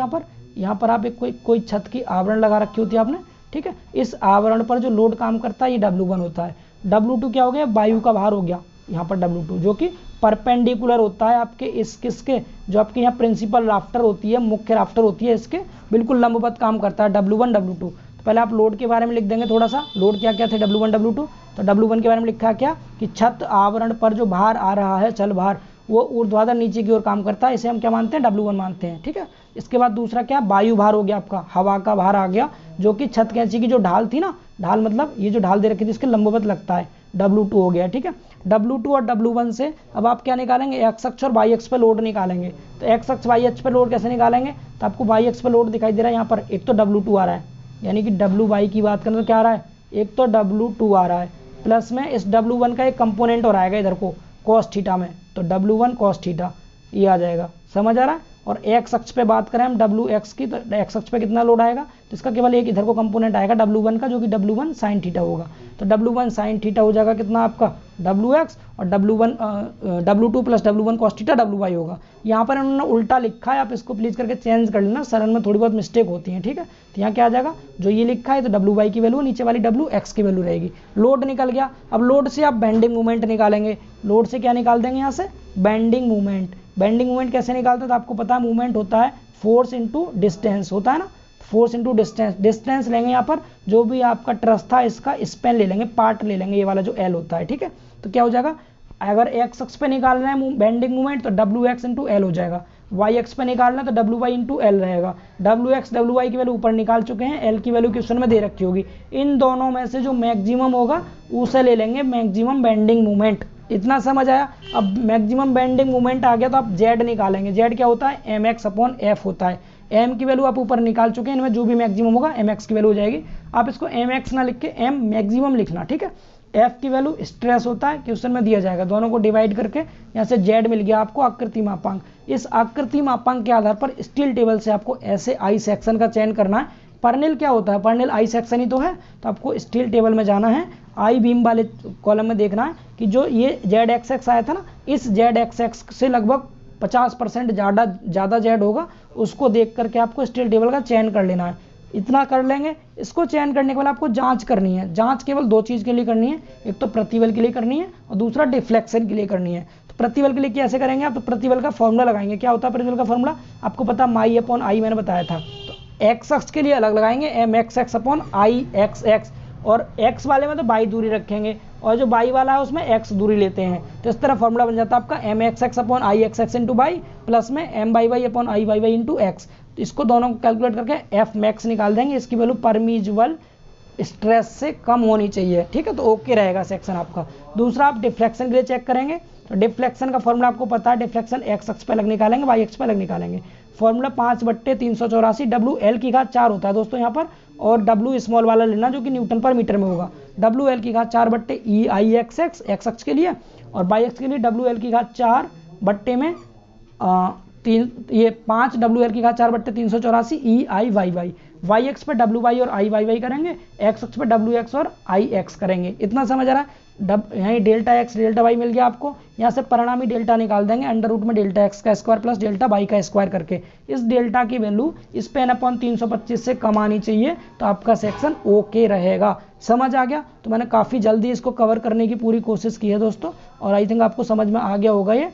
यहाँ पर आप एक कोई छत की आवरण लगा रखी होती है आपने, ठीक है। इस आवरण पर जो लोड काम करता है ये W1 होता है। W2 क्या हो गया, वायु का भार हो गया यहाँ पर W2, जो कि परपेंडिकुलर होता है आपके इस किसके, जो आपके यहाँ प्रिंसिपल राफ्टर होती है, मुख्य राफ्टर होती है, इसके बिल्कुल लंबवत काम करता है W1 W2। तो पहले आप लोड के बारे में लिख देंगे थोड़ा सा, लोड क्या क्या थे W1 W2। तो W1 के बारे में लिखा क्या कि छत आवरण पर जो भार आ रहा है, चल भार, वो ऊर्ध्वाधर नीचे की ओर काम करता है, इसे हम क्या मानते हैं, W1 मानते हैं, ठीक है। इसके बाद दूसरा क्या, वायु भार हो गया आपका, हवा का भार आ गया, जो कि छत कैंची की जो ढाल थी ना, ढाल मतलब ये जो ढाल दे रखी थी इसके लंबवत लगता है, W2 हो गया, ठीक है। W2 और W1 से अब आप क्या निकालेंगे, एक्स अक्ष और वाई अक्ष पे लोड निकालेंगे। तो एक्स अक्ष वाई अक्ष पे लोड कैसे निकालेंगे, तो आपको वाई अक्ष पे लोड दिखाई दे रहा है यहाँ पर, एक तो W2 आ रहा है, यानी कि WY की बात करें तो क्या आ रहा है, एक तो W2 आ रहा है, प्लस में इस W1 का एक कंपोनेंट और आएगा इधर को कॉस थीटा में, तो W1 कॉस थीटा ये आ जाएगा, समझ आ रहा है। और एक्स अक्ष पे बात करें हम WX की, तो एक्स अक्ष पे कितना लोड आएगा, तो इसका केवल एक इधर को कंपोनेंट आएगा W1 का, जो कि W1 साइन थीटा होगा। तो W1 साइन थीटा हो जाएगा कितना आपका WX, और W2 plus W1 cos theta WY होगा। यहाँ पर उन्होंने उल्टा लिखा है, आप इसको प्लीज करके चेंज कर लेना, सरल में थोड़ी बहुत मिस्टेक होती है, ठीक है। तो यहाँ क्या आ जाएगा, जो ये लिखा है तो WY की वैल्यू, नीचे वाली WX की वैल्यू रहेगी। लोड निकल गया। अब लोड से आप बेंडिंग मूवमेंट निकालेंगे, लोड से क्या निकाल देंगे यहाँ से, बेंडिंग मूवमेंट। बेंडिंग मूवमेंट कैसे निकालते हैं, तो आपको पता है मूवमेंट होता है फोर्स इंटू डिस्टेंस, होता है ना, फोर्स इंटू डिस्टेंस। डिस्टेंस लेंगे यहाँ पर, जो भी आपका ट्रस था इसका स्पेन ले लेंगे, पार्ट ले लेंगे, ये वाला जो L होता है, ठीक है। तो क्या हो जाएगा, अगर एक्स अक्ष पे निकालना है बेंडिंग मूवमेंट तो WX इंटू L हो जाएगा, वाई एक्स पे निकालना है तो WY इंटू L रहेगा। WX WY की वैल्यू ऊपर निकाल चुके हैं, L की वैल्यू क्वेश्चन में दे रखी होगी। इन दोनों में से जो मैक्सिमम होगा उसे ले लेंगे मैक्सिमम बेंडिंग मूवमेंट। इतना समझ आया। अब मैक्सिमम बेंडिंग मूवमेंट आ गया तो आप Z निकालेंगे। Z क्या होता है, mx/f होता है। m की वैल्यू आप ऊपर निकाल चुके हैं, इनमें जो भी मैक्सिमम होगा mx की वैल्यू हो जाएगी। आप इसको mx ना लिख के m मैक्सिमम लिखना, ठीक है। f की वैल्यू स्ट्रेस होता है, क्वेश्चन में दिया जाएगा, दोनों को डिवाइड करके यहाँ से Z मिल गया आपको आकृति मापांक। इस आकृति मापांक के आधार पर स्टील टेबल से आपको ऐसे आई सेक्शन का चयन करना है। पर्नेल क्या होता है, पर्नेल आई सेक्शन ही तो है, तो आपको स्टील टेबल में जाना है, आई बीम वाले कॉलम में देखना है कि जो ये ZXX आया था ना, इस ZXX से लगभग 50% ज़्यादा Z होगा, उसको देख करके आपको स्टील टेबल का चयन कर लेना है। इतना कर लेंगे। इसको चयन करने के बाद आपको जांच करनी है। जांच केवल दो चीज़ के लिए करनी है, एक तो प्रतिबल के लिए करनी है और दूसरा डिफ्लेक्शन के लिए करनी है। तो प्रतिबल के लिए कैसे करेंगे आप, तो प्रतिबल का फॉर्मूला लगाएंगे। क्या होता है प्रतिबल का फॉर्मूला, आपको पता, माई/आई मैंने बताया था। तो एक्स अक्ष के लिए अलग लगाएंगे, mxx/IXX, और x वाले में तो बाई दूरी रखेंगे, और जो बाई वाला है उसमें x दूरी लेते हैं। तो इस तरह फॉर्मूला बन जाता है आपका mxx/IXX इंटू बाई प्लस में m/y/IYY इंटू x। तो इसको दोनों को कैलकुलेट करके f मैक्स निकाल देंगे। इसकी वैल्यू परमिजुअल स्ट्रेस से कम होनी चाहिए, ठीक है। तो ओके रहेगा सेक्शन आपका। दूसरा आप डिफ्लेक्शन के लिए चेक करेंगे। तो डिफ्लेक्शन का फॉर्मूला आपको पता है, डिफ्लेक्शन एक्स अक्ष पे अलग निकालेंगे, वाई अक्ष पे अलग निकालेंगे। फॉर्मूला 5/384 WL⁴ होता है दोस्तों यहाँ पर, और W स्मॉल वाला लेना जो कि न्यूटन पर मीटर में होगा। WL⁴/EIXX एक्स अक्ष के लिए, और वाई अक्ष के लिए WL⁴ में 5 WL⁴/384 EIYY। वाई एक्स पे WY और IYY करेंगे, एक्स अक्ष पे WX और IX करेंगे। इतना समझ आ रहा है। यहाँ डेल्टा एक्स डेल्टा वाई मिल गया आपको, यहाँ से परिणामी डेल्टा निकाल देंगे √में डेल्टा एक्स का स्क्वायर प्लस डेल्टा वाई का स्क्वायर करके। इस डेल्टा की वैल्यू इस पे n/325 से कम आनी चाहिए, तो आपका सेक्शन ओके रहेगा। समझ आ गया। तो मैंने काफ़ी जल्दी इसको कवर करने की पूरी कोशिश की है दोस्तों, और आई थिंक आपको समझ में आ गया होगा ये।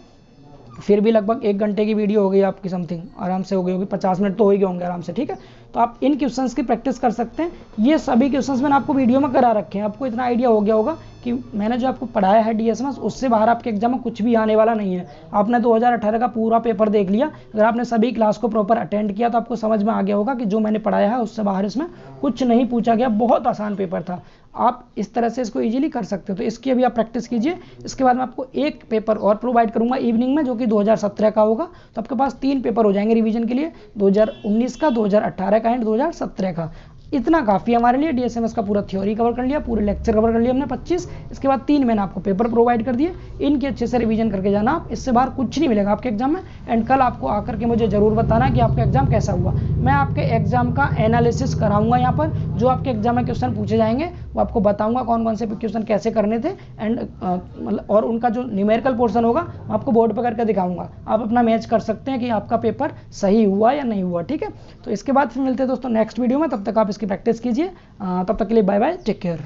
फिर भी लगभग 1 घंटे की वीडियो हो गई आपकी, समथिंग आराम से हो गई होगी, 50 मिनट तो हो ही गए होंगे आराम से, ठीक है। तो आप इन क्वेश्चंस की प्रैक्टिस कर सकते हैं। ये सभी क्वेश्चंस मैंने आपको वीडियो में करा रखे हैं। आपको इतना आइडिया हो गया होगा कि मैंने जो आपको पढ़ाया है DSMS, उससे बाहर आपके एग्जाम में कुछ भी आने वाला नहीं है। आपने 2018 का पूरा पेपर देख लिया, अगर आपने सभी क्लास को प्रॉपर अटेंड किया तो आपको समझ में आ गया होगा कि जो मैंने पढ़ाया है उससे बाहर इसमें कुछ नहीं पूछा गया। बहुत आसान पेपर था, आप इस तरह से इसको इजीली कर सकते हो। तो इसकी अभी आप प्रैक्टिस कीजिए। इसके बाद मैं आपको एक पेपर और प्रोवाइड करूंगा इवनिंग में, जो कि 2017 का होगा। तो आपके पास 3 पेपर हो जाएंगे रिवीजन के लिए, 2019 का, 2018 का एंड 2017 का। इतना काफ़ी हमारे लिए। DSMS का पूरा थ्योरी कवर कर लिया, पूरे लेक्चर कवर कर लिया हमने 25। इसके बाद 3 मैंने आपको पेपर प्रोवाइड कर दिए। इनके अच्छे से रिवीजन करके जाना आप, इससे बाहर कुछ नहीं मिलेगा आपके एग्जाम में। एंड कल आपको आकर के मुझे ज़रूर बताना कि आपका एग्जाम कैसा हुआ। मैं आपके एग्जाम का एनालिसिस कराऊंगा यहाँ पर, जो आपके एग्जाम में क्वेश्चन पूछे जाएंगे वो आपको बताऊंगा कौन कौन से क्वेश्चन कैसे करने थे एंड मतलब और उनका जो न्यूमेरिकल पोर्शन होगा मैं आपको बोर्ड पर करके दिखाऊंगा। आप अपना मैच कर सकते हैं कि आपका पेपर सही हुआ या नहीं हुआ। ठीक है, तो इसके बाद फिर मिलते हैं दोस्तों नेक्स्ट वीडियो में, तब तक आप इसकी प्रैक्टिस कीजिए। तब तक के लिए बाय बाय, टेक केयर।